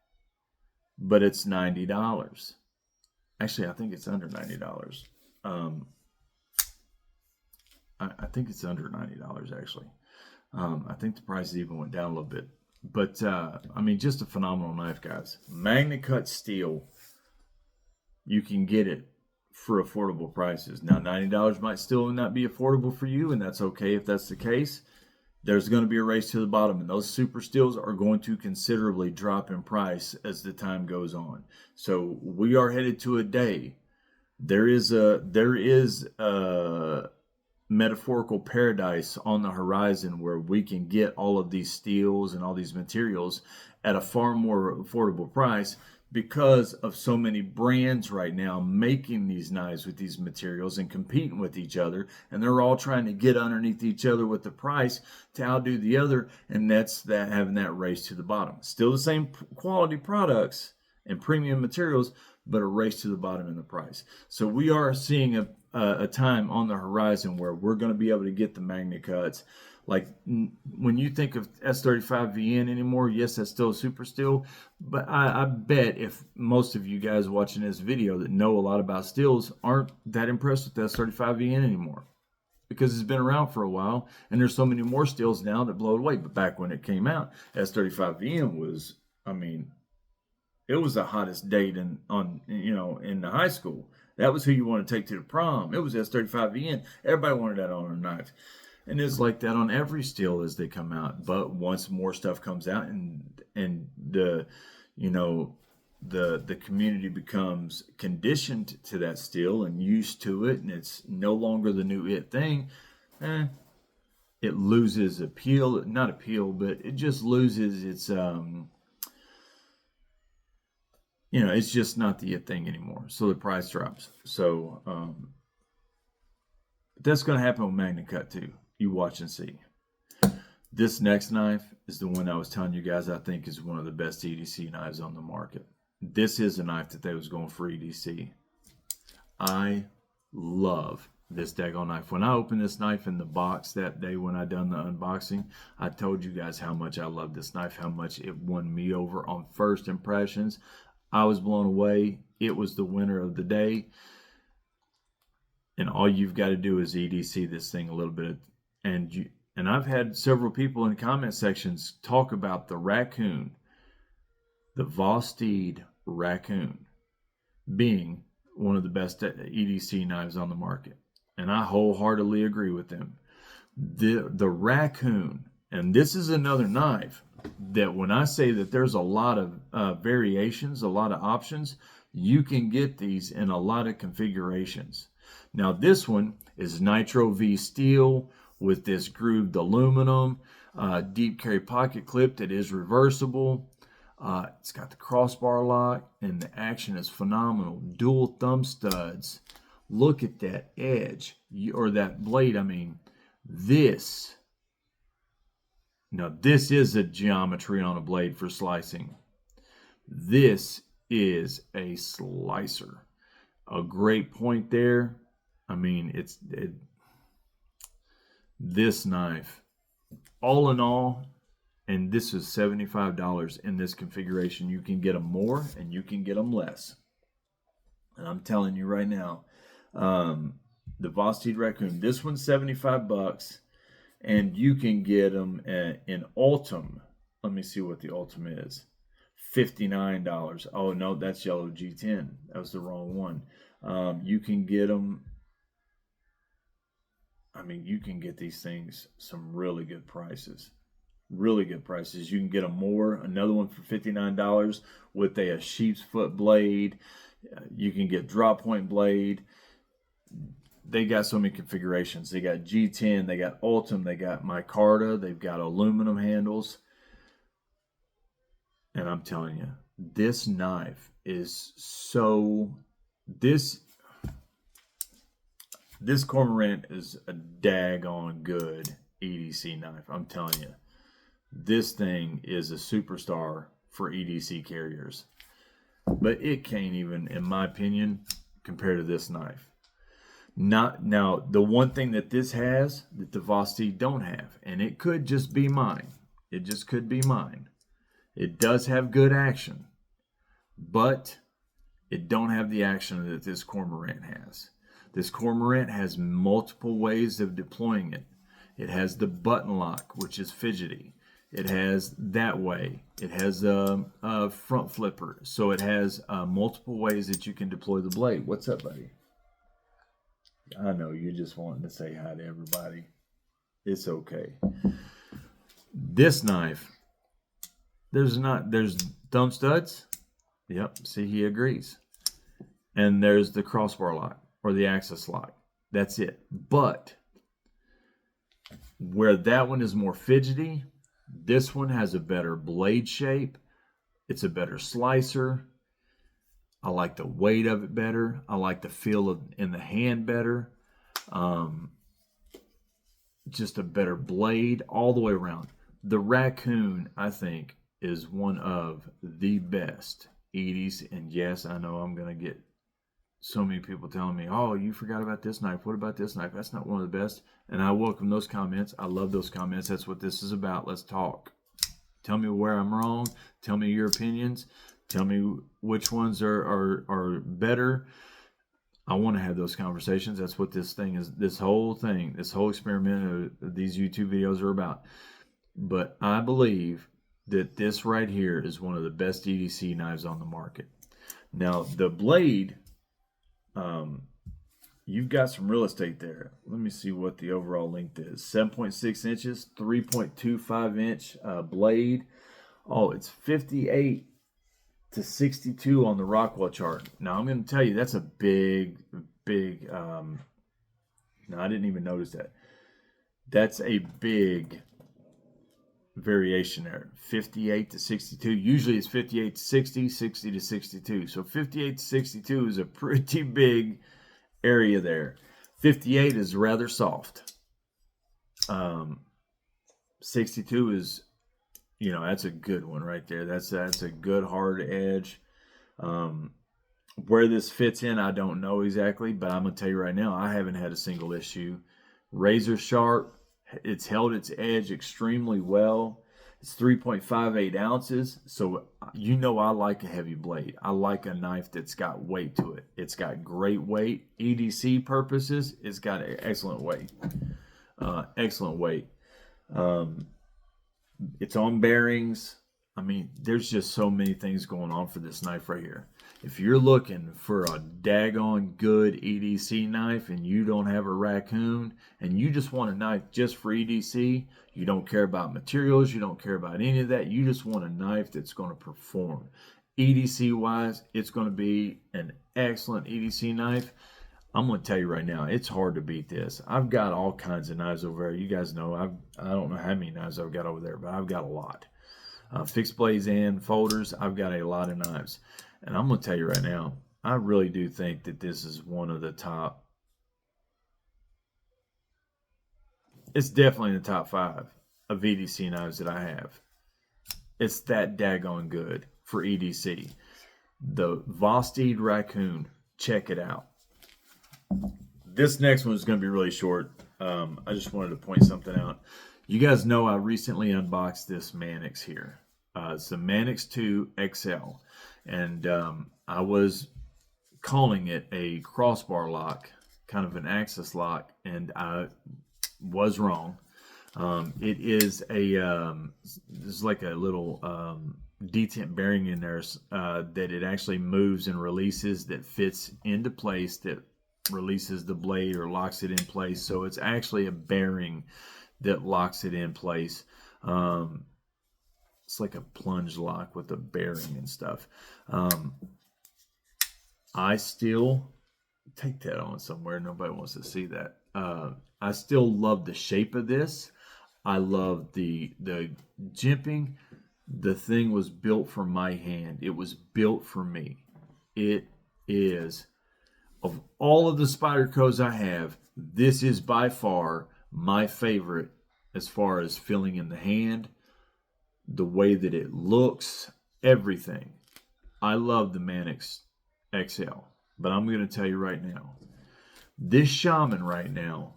But it's $90. Actually, I think it's under $90. I think it's under $90 actually. I think the price even went down a little bit. But, I mean, just a phenomenal knife, guys. MagnaCut steel, you can get it for affordable prices. Now, $90 might still not be affordable for you, and that's okay if that's the case. There's going to be a race to the bottom, and those super steels are going to considerably drop in price as the time goes on. So we are headed to a day. There is a metaphorical paradise on the horizon where we can get all of these steels and all these materials at a far more affordable price because of so many brands right now making these knives with these materials and competing with each other, and they're all trying to get underneath each other with the price to outdo the other, and that's that, having that race to the bottom. Still the same quality products and premium materials, but a race to the bottom in the price. So we are seeing a time on the horizon where we're going to be able to get the MagnaCuts. Like when you think of S35VN anymore, yes, that's still a super steel, but I bet if most of you guys watching this video that know a lot about steels aren't that impressed with the S35VN anymore because it's been around for a while and there's so many more steels now that blow it away. But back when it came out, S35VN was, I mean, it was the hottest date in the high school. That was who you want to take to the prom. It was S35VN. Everybody wanted that on their knife. And it's like that on every steel as they come out. But once more stuff comes out and the community becomes conditioned to that steel and used to it, and it's no longer the new it thing, it loses appeal. Not appeal, but it just loses its it's just not the it thing anymore. So the price drops. So that's going to happen with MagnaCut too. You watch and see. This next knife is the one I was telling you guys I think is one of the best EDC knives on the market. This is a knife that they was going for EDC. I love this daggone knife. When I opened this knife in the box that day when I done the unboxing, I told you guys how much I love this knife, how much it won me over on first impressions. I was blown away. It was the winner of the day. And all you've got to do is EDC this thing a little bit. And I've had several people in comment sections talk about the Raccoon, the Vosteed Raccoon, being one of the best EDC knives on the market. And I wholeheartedly agree with them. The Raccoon, and this is another knife that when I say that there's a lot of variations, a lot of options, you can get these in a lot of configurations. Now this one is Nitro V steel with this grooved aluminum deep carry pocket clip that is reversible. It's got the crossbar lock, and the action is phenomenal. Dual thumb studs. Look at that edge, or that blade. I mean, this. Now, this is a geometry on a blade for slicing. This is a slicer. A great point there. I mean, this knife, all in all, and this is $75 in this configuration. You can get them more and you can get them less. And I'm telling you right now, the Vosteed Raccoon, this one's $75, and you can get them in Ultim. Let me see what the Ultim is. $59. Oh no, that's yellow G10. That was the wrong one. You can get them. I mean, you can get these things some really good prices. Really good prices. You can get them more. Another one for $59 with a sheep's foot blade. You can get drop point blade. They got so many configurations. They got G10, they got Ultim, they got micarta, they've got aluminum handles. And I'm telling you, this knife is so... This Cormorant is a daggone good EDC knife. I'm telling you. This thing is a superstar for EDC carriers. But it can't even, in my opinion, compare to this knife. Now, the one thing that this has that the Vosteed don't have, and it could just be mine. It just could be mine. It does have good action, but it don't have the action that this Cormorant has. This Cormorant has multiple ways of deploying it. It has the button lock, which is fidgety. It has that way. It has a front flipper. So it has multiple ways that you can deploy the blade. What's up, buddy? I know you're just wanting to say hi to everybody. It's okay. This knife, there's thumb studs. Yep, see, he agrees. And there's the crossbar lock or the axis lock. That's it. But where that one is more fidgety, this one has a better blade shape. It's a better slicer. I like the weight of it better. I like the feel in the hand better. Just a better blade all the way around. The Raccoon, I think, is one of the best EDs. And yes, I know I'm going to get so many people telling me, oh, you forgot about this knife. What about this knife? That's not one of the best. And I welcome those comments. I love those comments. That's what this is about. Let's talk. Tell me where I'm wrong. Tell me your opinions. Tell me which ones are better. I want to have those conversations. That's what this thing is. This whole thing, this whole experiment of these YouTube videos are about. But I believe that this right here is one of the best EDC knives on the market. Now, the blade, you've got some real estate there. Let me see what the overall length is. 7.6 inches, 3.25 inch blade. Oh, it's 58 to 62 on the Rockwell chart. Now, I'm going to tell you, that's a big, no, I didn't even notice that. That's a big variation there. 58 to 62. Usually it's 58 to 60, 60 to 62. So 58 to 62 is a pretty big area there. 58 is rather soft. 62 is, you know, that's a good one right there. That's a good hard edge. Where this fits in, I don't know exactly, but I'm going to tell you right now, I haven't had a single issue. Razor sharp. It's held its edge extremely well. It's 3.58 ounces. So, you know, I like a heavy blade. I like a knife that's got weight to it. It's got great weight. EDC purposes, it's got excellent weight. Excellent weight. It's on bearings. I mean, there's just so many things going on for this knife right here. If you're looking for a daggone good EDC knife and you don't have a Raccoon and you just want a knife just for EDC, you don't care about materials, you don't care about any of that, you just want a knife that's going to perform. EDC wise, it's going to be an excellent EDC knife. I'm going to tell you right now, it's hard to beat this. I've got all kinds of knives over there. You guys know, I don't know how many knives I've got over there, but I've got a lot. Fixed blades and folders, I've got a lot of knives. And I'm going to tell you right now, I really do think that this is one of the top. It's definitely in the top 5 of EDC knives that I have. It's that daggone good for EDC. The Vosteed Raccoon. Check it out. This next one is going to be really short. I just wanted to point something out. You guys know I recently unboxed this Manix here. It's the Manix 2 XL. And I was calling it a crossbar lock, kind of an axis lock, and I was wrong. It is there's like a little detent bearing in there that it actually moves and releases, that fits into place, that releases the blade or locks it in place. So it's actually a bearing that locks it in place. It's like a plunge lock with a bearing and stuff. I still take that on somewhere. Nobody wants to see that. I still love the shape of this. I love the jimping. The thing was built for my hand. It was built for me. It is, of all of the Spydercos I have, this is by far my favorite as far as feeling in the hand, the way that it looks, everything. I love the Manix XL, but I'm going to tell you right now, this Shaman right now,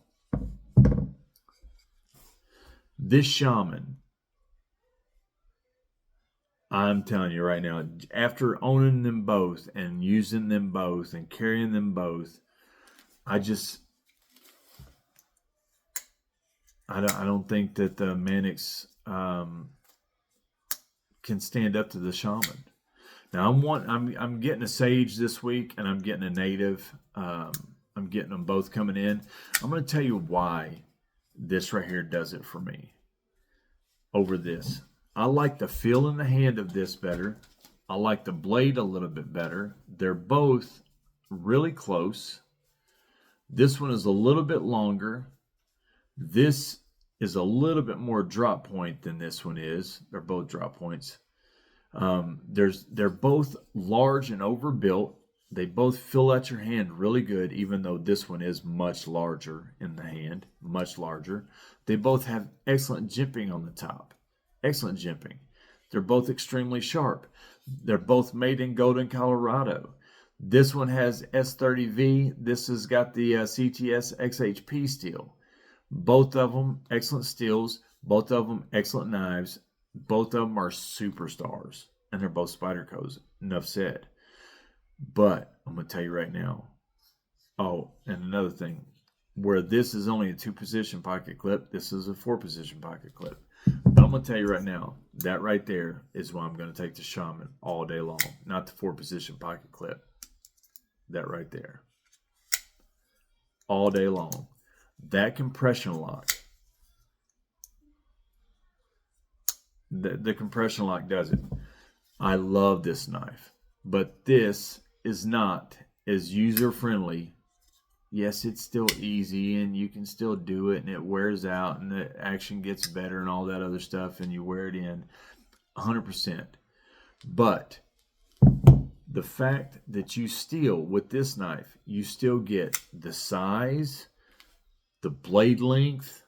I'm telling you right now, after owning them both and using them both and carrying them both, I don't think that the Manix can stand up to the Shaman. Now I'm getting a Sage this week, and I'm getting a Native. I'm getting them both coming in. I'm going to tell you why this right here does it for me over this. I like the feel in the hand of this better. I like the blade a little bit better. They're both really close. This one is a little bit longer. This is a little bit more drop point than this one is. They're both drop points. They're both large and overbuilt. They both fill out your hand really good, even though this one is much larger in the hand, much larger. They both have excellent jimping on the top. Excellent jimping. They're both extremely sharp. They're both made in Golden, Colorado. This one has S30V. This has got the CTS XHP steel. Both of them excellent steels. Both of them excellent knives. Both of them are superstars. And they're both Spydercos. Enough said. But I'm going to tell you right now. Oh, and another thing. Where this is only a 2-position pocket clip, this is a 4-position pocket clip. But I'm going to tell you right now, that right there is why I'm going to take the Shaman all day long. Not the 4-position pocket clip. That right there. All day long. That compression lock. The compression lock does it. I love this knife. But this is not as user-friendly. Yes, it's still easy and you can still do it and it wears out and the action gets better and all that other stuff and you wear it in 100%. But the fact that you still, with this knife, you still get the size, the blade length,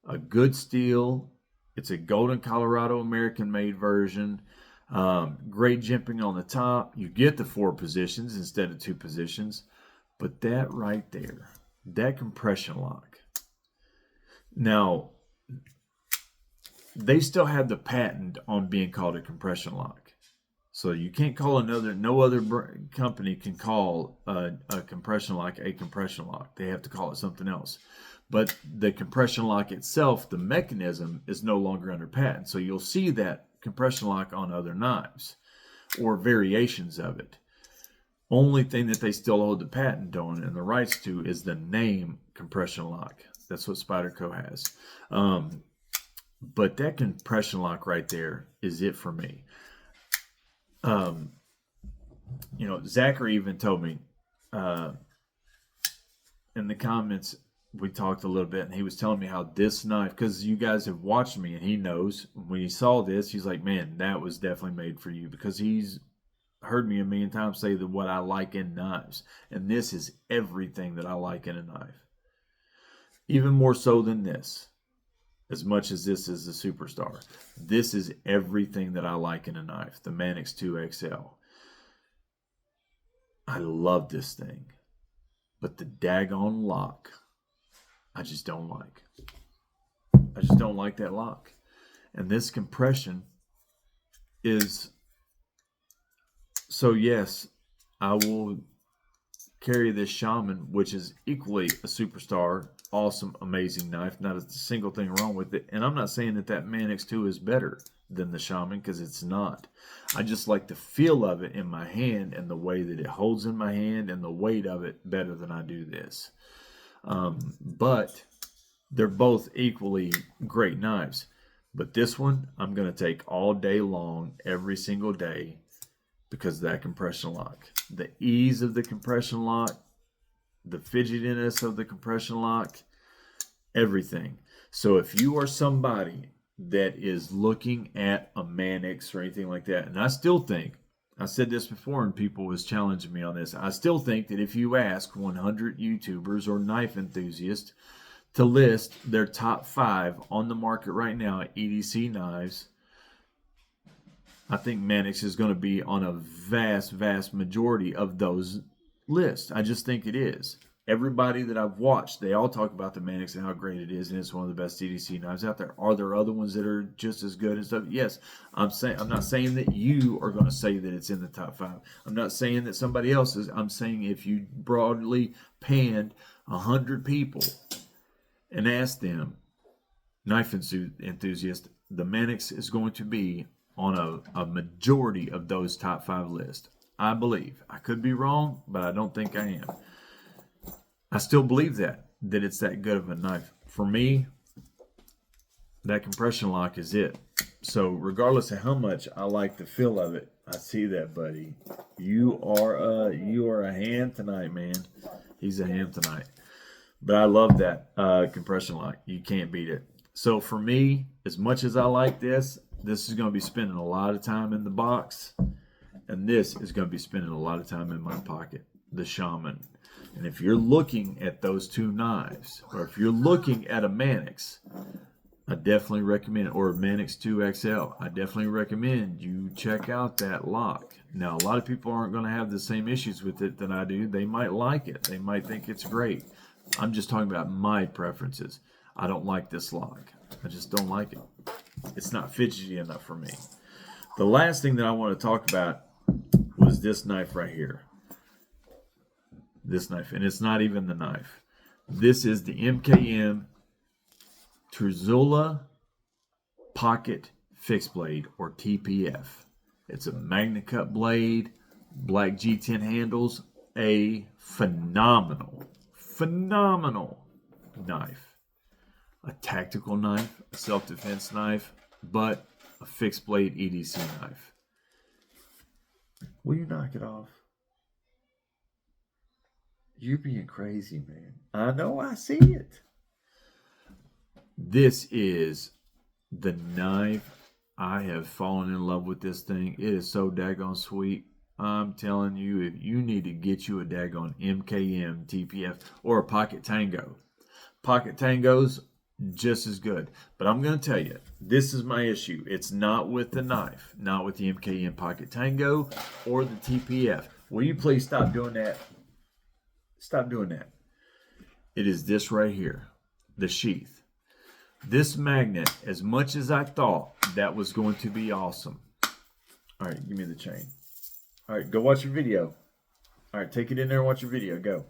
a good steel. It's a Golden, Colorado American-made version. Great jimping on the top. You get the 4 positions instead of 2 positions. But that right there, that compression lock. Now, they still have the patent on being called a compression lock. So you can't call no other company can call a compression lock a compression lock. They have to call it something else. But the compression lock itself, the mechanism, is no longer under patent. So you'll see that compression lock on other knives or variations of it. Only thing that they still hold the patent on and the rights to is the name compression lock. That's what Spyderco has. But that compression lock right there is it for me. Zachary even told me, in the comments, we talked a little bit, and he was telling me how this knife, because you guys have watched me, and he knows when he saw this, he's like, man, that was definitely made for you, because he's heard me a million times say that what I like in knives, and this is everything that I like in a knife, even more so than this. As much as this is the superstar, this is everything that I like in a knife. The Manix 2XL. I love this thing, but the daggone lock, I just don't like. I just don't like that lock. And this compression is, so yes, I will carry this Shaman, which is equally a superstar, awesome, amazing knife. Not a single thing wrong with it. And I'm not saying that that Manix 2 is better than the Shaman, because it's not. I just like the feel of it in my hand and the way that it holds in my hand and the weight of it better than I do this. But they're both equally great knives. But this one, I'm going to take all day long, every single day, because of that compression lock. The ease of the compression lock, the fidgetiness of the compression lock, everything. So if you are somebody that is looking at a Manix or anything like that, and I still think, I said this before and people was challenging me on this, I still think that if you ask 100 YouTubers or knife enthusiasts to list their top 5 on the market right now at EDC knives, I think Manix is going to be on a vast majority of those lists. I just think it is. Everybody that I've watched, they all talk about the Manix and how great it is, and it's one of the best EDC knives out there. Are there other ones that are just as good and stuff? Yes. I'm not saying that you are going to say that it's in the top 5. I'm not saying that somebody else is. I'm saying if you broadly panned 100 people and asked them, knife enthusiasts, the Manix is going to be on a majority of those top 5 lists. I believe. I could be wrong, but I don't think I am. I still believe that it's that good of a knife. For me, that compression lock is it. So regardless of how much I like the feel of it, I see that, buddy. You are a ham tonight, man. He's a ham tonight. But I love that compression lock. You can't beat it. So for me, as much as I like this is going to be spending a lot of time in the box, and this is going to be spending a lot of time in my pocket, the Shaman. And if you're looking at those two knives, or if you're looking at a Manix, I definitely recommend it, or a Manix 2XL, I definitely recommend you check out that lock. Now, a lot of people aren't going to have the same issues with it that I do. They might like it. They might think it's great. I'm just talking about my preferences. I don't like this lock. I just don't like it. It's not fidgety enough for me. The last thing that I want to talk about was this knife right here. This knife, and it's not even the knife. This is the MKM Tzilla Pocket Fixed Blade, or TPF. It's a magnet cut blade, black G10 handles, a phenomenal knife. A tactical knife, a self-defense knife, but a fixed blade EDC knife. Will you knock it off? You're being crazy, man. I know, I see it. This is the knife. I have fallen in love with this thing. It is so daggone sweet. I'm telling you, if you need to get you a daggone MKM TPF or a Pocket Tango. Pocket Tango's just as good. But I'm going to tell you, this is my issue. It's not with the knife, not with the MKM Pocket Tango or the TPF. Will you please stop doing that? Stop doing that. It is this right here, the sheath. This magnet, as much as I thought that was going to be awesome. All right, give me the chain. All right, go watch your video. All right, take it in there and watch your video. Go.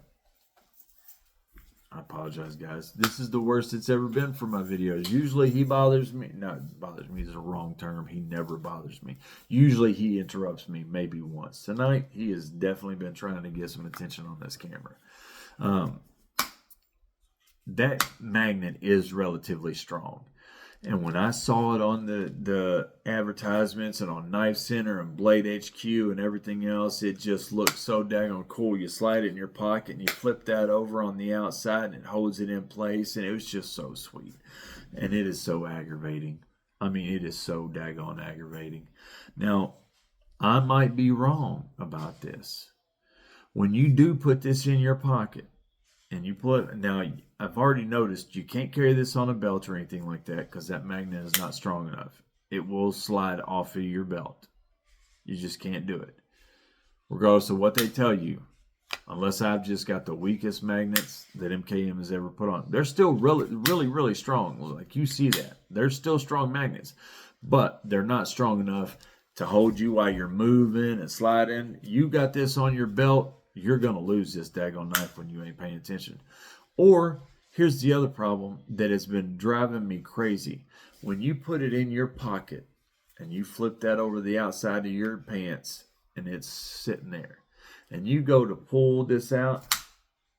I apologize, guys. This is the worst it's ever been for my videos. Usually he bothers me. No, bothers me is the wrong term. He never bothers me. Usually he interrupts me maybe once. Tonight, he has definitely been trying to get some attention on this camera. That magnet is relatively strong. And when I saw it on the advertisements and on Knifecenter and Blade HQ and everything else, it just looked so daggone cool. You slide it in your pocket and you flip that over on the outside and it holds it in place. And it was just so sweet. And it is so aggravating. I mean, it is so daggone aggravating. Now, I might be wrong about this. When you do put this in your pocket, and you put, now I've already noticed you can't carry this on a belt or anything like that because that magnet is not strong enough. It will slide off of your belt. You just can't do it. Regardless of what they tell you, unless I've just got the weakest magnets that MKM has ever put on. They're still really strong. Like you see that. They're still strong magnets, but they're not strong enough to hold you while you're moving and sliding. You got this on your belt, you're going to lose this daggone knife when you ain't paying attention. Or here's the other problem that has been driving me crazy. When you put it in your pocket and you flip that over the outside of your pants and it's sitting there and you go to pull this out,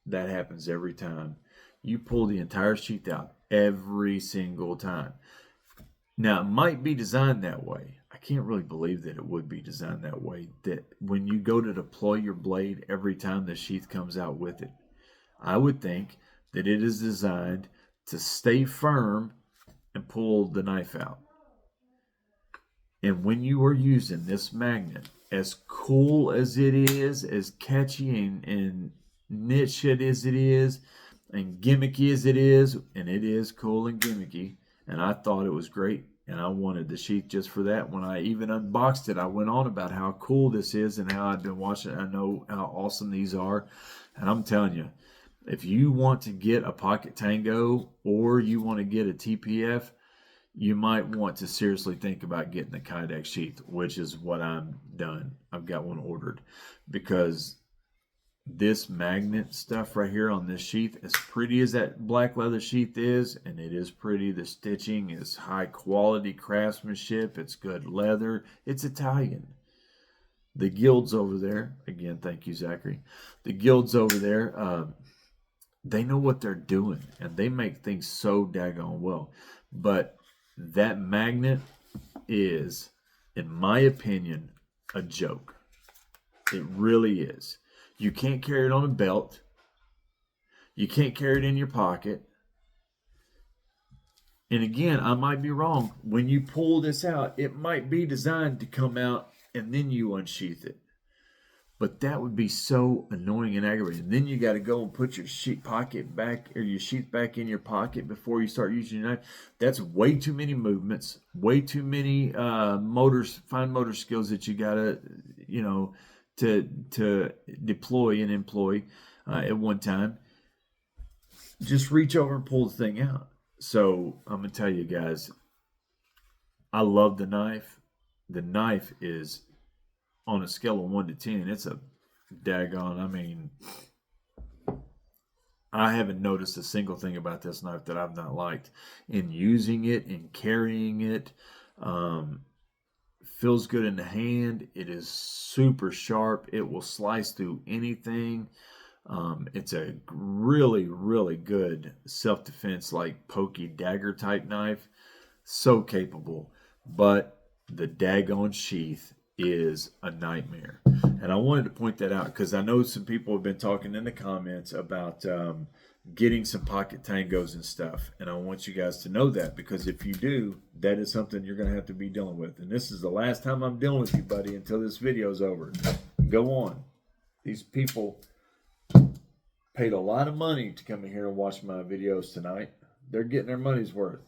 that happens every time. You pull the entire sheath out every single time. Now, it might be designed that way. I can't really believe that it would be designed that way, that when you go to deploy your blade, every time the sheath comes out with it. I would think that it is designed to stay firm and pull the knife out. And when you are using this magnet, as cool as it is, as catchy and niche as it is, and gimmicky as it is, and it is cool and gimmicky, and I thought it was great, and I wanted the sheath just for that. When I even unboxed it, I went on about how cool this is and how I've been watching it. I know how awesome these are. And I'm telling you, if you want to get a Pocket Tango or you want to get a TPF, you might want to seriously think about getting the Kydex sheath, which is what I'm done. I've got one ordered because this magnet stuff right here on this sheath, as pretty as that black leather sheath is, and it is pretty, the stitching is high quality craftsmanship, it's good leather, it's Italian. The guilds over there, again, thank you, Zachary. The guilds over there, they know what they're doing, and they make things so daggone well. But that magnet is, in my opinion, a joke. It really is. You can't carry it on a belt. You can't carry it in your pocket. And again, I might be wrong. When you pull this out, it might be designed to come out and then you unsheath it. But that would be so annoying and aggravating. Then you got to go and put your sheath back in your pocket before you start using your knife. That's way too many movements, way too many fine motor skills that you got to, to deploy and employ at one time. Just reach over and pull the thing out. So I'm going to tell you guys, I love the knife. The knife is on a scale of 1 to 10. It's a daggone, I haven't noticed a single thing about this knife that I've not liked. In using it, in carrying it, feels good in the hand. It is super sharp. It will slice through anything. It's a really, really good self-defense, like pokey dagger type knife. So capable. But the daggone sheath is a nightmare. And I wanted to point that out because I know some people have been talking in the comments about getting some Pocket Tangos and stuff. And I want you guys to know that, because if you do, that is something you're going to have to be dealing with. And this is the last time I'm dealing with you, buddy, until this video's over. Go on. These people paid a lot of money to come in here and watch my videos tonight. They're getting their money's worth.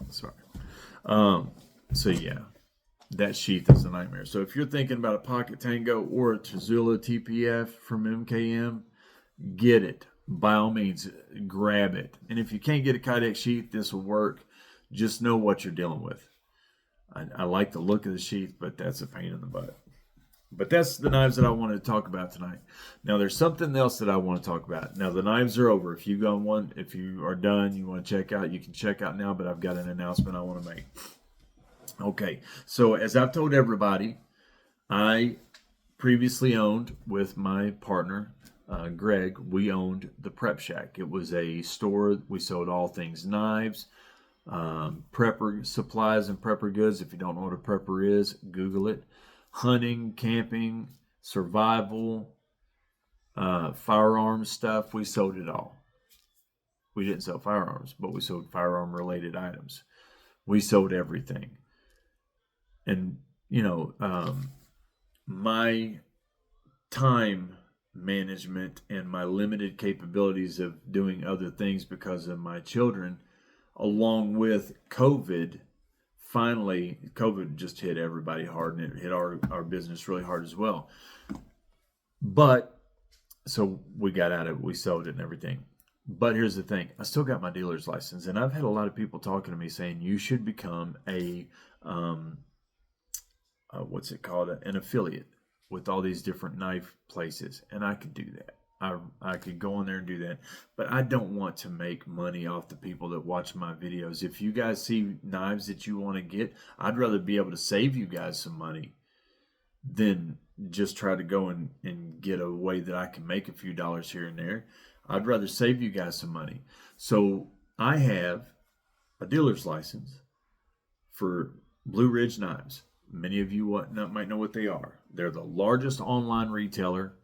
Sorry. So yeah, that sheath is a nightmare. So if you're thinking about a Pocket Tango or a Tzilla TPF from MKM, get it. By all means, grab it. And if you can't get a Kydex sheath, this will work. Just know what you're dealing with. I like the look of the sheath, but that's a pain in the butt. But that's the knives that I wanted to talk about tonight. Now, there's something else that I want to talk about. Now, the knives are over. If you are done, you want to check out, you can check out now, but I've got an announcement I want to make. Okay, so as I've told everybody, I previously owned with my partner Greg, we owned the Prep Shack. It was a store. We sold all things knives, prepper supplies and prepper goods. If you don't know what a prepper is, Google it. Hunting, camping, survival, firearms stuff. We sold it all. We didn't sell firearms, but we sold firearm related items. We sold everything. And, my time management and my limited capabilities of doing other things because of my children, along with COVID, finally, COVID just hit everybody hard, and it hit our business really hard as well. But, so we got out of it, we sold it and everything. But here's the thing, I still got my dealer's license, and I've had a lot of people talking to me saying, you should become a, an affiliate with all these different knife places. And I could do that. I could go on there and do that, but I don't want to make money off the people that watch my videos. If you guys see knives that you want to get, I'd rather be able to save you guys some money than just try to go and get a way that I can make a few dollars here and there. I'd rather save you guys some money. So I have a dealer's license for Blue Ridge Knives. Many of you might know what they are. They're the largest online retailer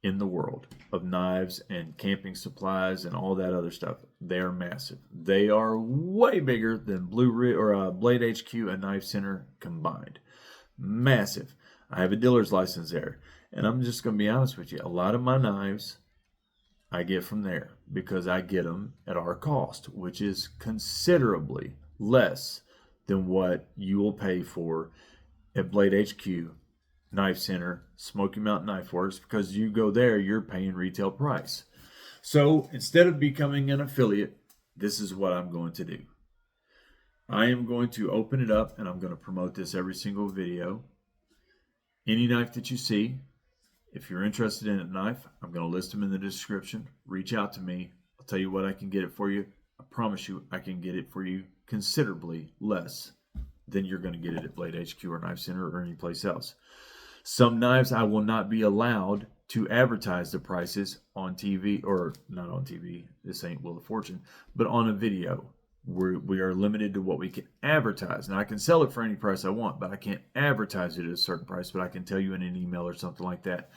in the world of knives and camping supplies and all that other stuff. They are massive. They are way bigger than Blade HQ and Knifecenter combined. Massive. I have a dealer's license there. And I'm just going to be honest with you. A lot of my knives I get from there because I get them at our cost, which is considerably less than what you will pay for at Blade HQ, Knifecenter, Smoky Mountain Knife Works, because you go there, you're paying retail price. So instead of becoming an affiliate, this is what I'm going to do. I am going to open it up, and I'm going to promote this every single video. Any knife that you see, if you're interested in a knife, I'm going to list them in the description. Reach out to me. I'll tell you what I can get it for you. I promise you I can get it for you considerably less than you're going to get it at Blade HQ or Knifecenter or any place else. Some knives I will not be allowed to advertise the prices on TV, or not on TV, this ain't Wheel of Fortune, but on a video. We are limited to what we can advertise. Now, I can sell it for any price I want, but I can't advertise it at a certain price, but I can tell you in an email or something like that.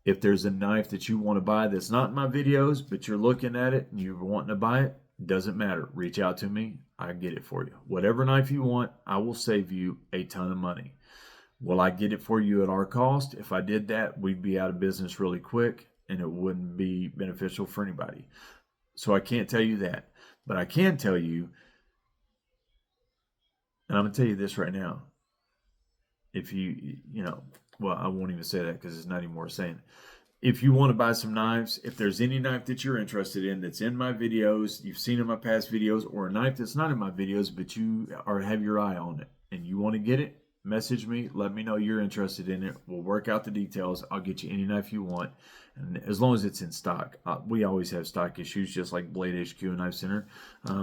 If there's a knife that you want to buy that's not in my videos, but you're looking at it and you're wanting to buy it, doesn't matter. Reach out to me. I get it for you. Whatever knife you want, I will save you a ton of money. Will I get it for you at our cost? If I did that, we'd be out of business really quick, and it wouldn't be beneficial for anybody. So I can't tell you that. But I can tell you, and I'm going to tell you this right now. If I won't even say that because it's not even worth saying. If you want to buy some knives, if there's any knife that you're interested in that's in my videos, you've seen in my past videos, or a knife that's not in my videos, but you have your eye on it and you want to get it, message me, let me know you're interested in it. We'll work out the details. I'll get you any knife you want, and as long as it's in stock. We always have stock issues, just like Blade HQ and Knifecenter.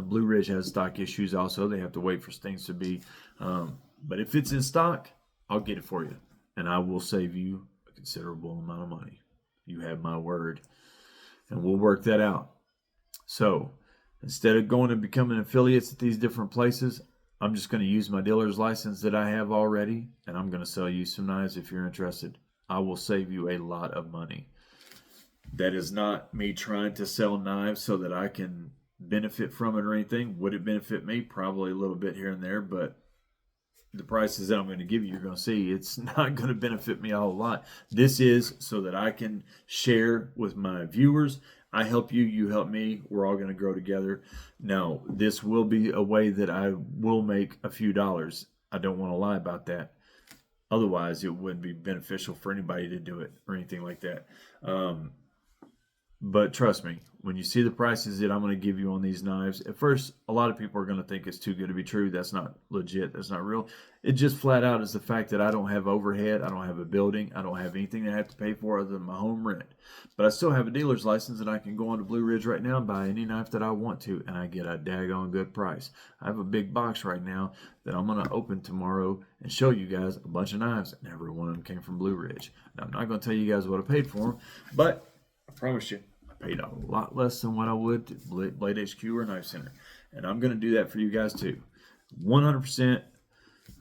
Blue Ridge has stock issues also. They have to wait for things to be. But if it's in stock, I'll get it for you, and I will save you a considerable amount of money. You have my word, and we'll work that out. So instead of going and becoming affiliates at these different places, I'm just going to use my dealer's license that I have already, and I'm going to sell you some knives if you're interested. I will save you a lot of money. That is not me trying to sell knives so that I can benefit from it or anything. Would it benefit me? Probably a little bit here and there, but the prices that I'm going to give you, you're going to see it's not going to benefit me a whole lot. This is so that I can share with my viewers. I help you, you help me. We're all going to grow together. Now, this will be a way that I will make a few dollars. I don't want to lie about that. Otherwise, it wouldn't be beneficial for anybody to do it or anything like that. But trust me, when you see the prices that I'm going to give you on these knives, at first, a lot of people are going to think it's too good to be true. That's not legit. That's not real. It just flat out is the fact that I don't have overhead. I don't have a building. I don't have anything that I have to pay for other than my home rent. But I still have a dealer's license, and I can go on to Blue Ridge right now and buy any knife that I want to, and I get a daggone good price. I have a big box right now that I'm going to open tomorrow and show you guys a bunch of knives, and every one of them came from Blue Ridge. Now, I'm not going to tell you guys what I paid for them, but I promise you, I paid a lot less than what I would to Blade HQ or Knifecenter. And I'm going to do that for you guys too. 100%,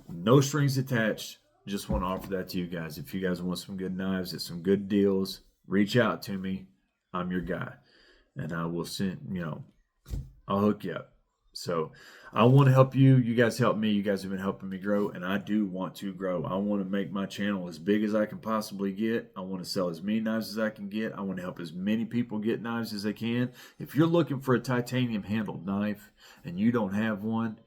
no strings attached. Just want to offer that to you guys. If you guys want some good knives at some good deals, reach out to me. I'm your guy. And I will send, I'll hook you up. So I want to help you. You guys help me. You guys have been helping me grow, and I do want to grow. I want to make my channel as big as I can possibly get. I want to sell as many knives as I can get. I want to help as many people get knives as they can. If you're looking for a titanium handled knife and you don't have one,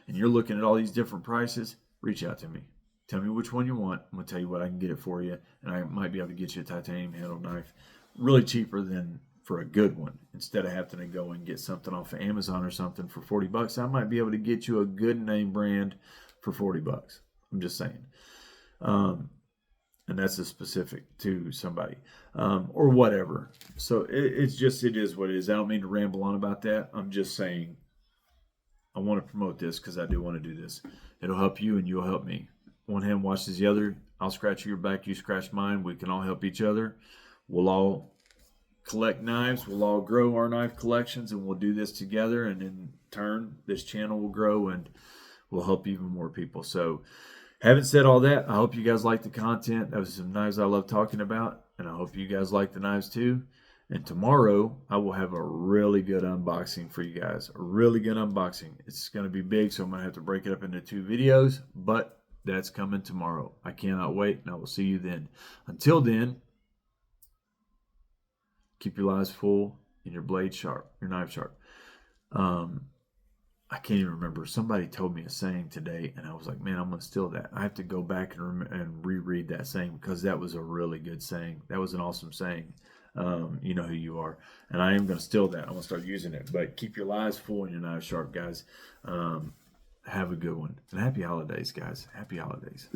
and you're looking at all these different prices, reach out to me. Tell me which one you want. I'm going to tell you what I can get it for you, and I might be able to get you a titanium handled knife really cheaper than for a good one. Instead of having to go and get something off of Amazon or something for $40, I might be able to get you a good name brand for $40. I'm just saying. And that's a specific to somebody or whatever. So it is what it is. I don't mean to ramble on about that. I'm just saying I want to promote this because I do want to do this. It'll help you and you'll help me. One hand washes the other. I'll scratch your back, you scratch mine. We can all help each other. We'll all collect knives. We'll all grow our knife collections, and we'll do this together. And in turn, this channel will grow and will help even more people. So, having said all that, I hope you guys like the content. That was some knives I love talking about, and I hope you guys like the knives too. And tomorrow, I will have a really good unboxing for you guys. A really good unboxing. It's going to be big, so I'm going to have to break it up into 2 videos, but that's coming tomorrow. I cannot wait, and I will see you then. Until then, keep your eyes full and your blade sharp, your knife sharp. I can't even remember. Somebody told me a saying today, and I was like, man, I'm going to steal that. I have to go back and reread that saying because that was a really good saying. That was an awesome saying. You know who you are. And I am going to steal that. I'm going to start using it. But keep your eyes full and your knife sharp, guys. Have a good one. And happy holidays, guys. Happy holidays.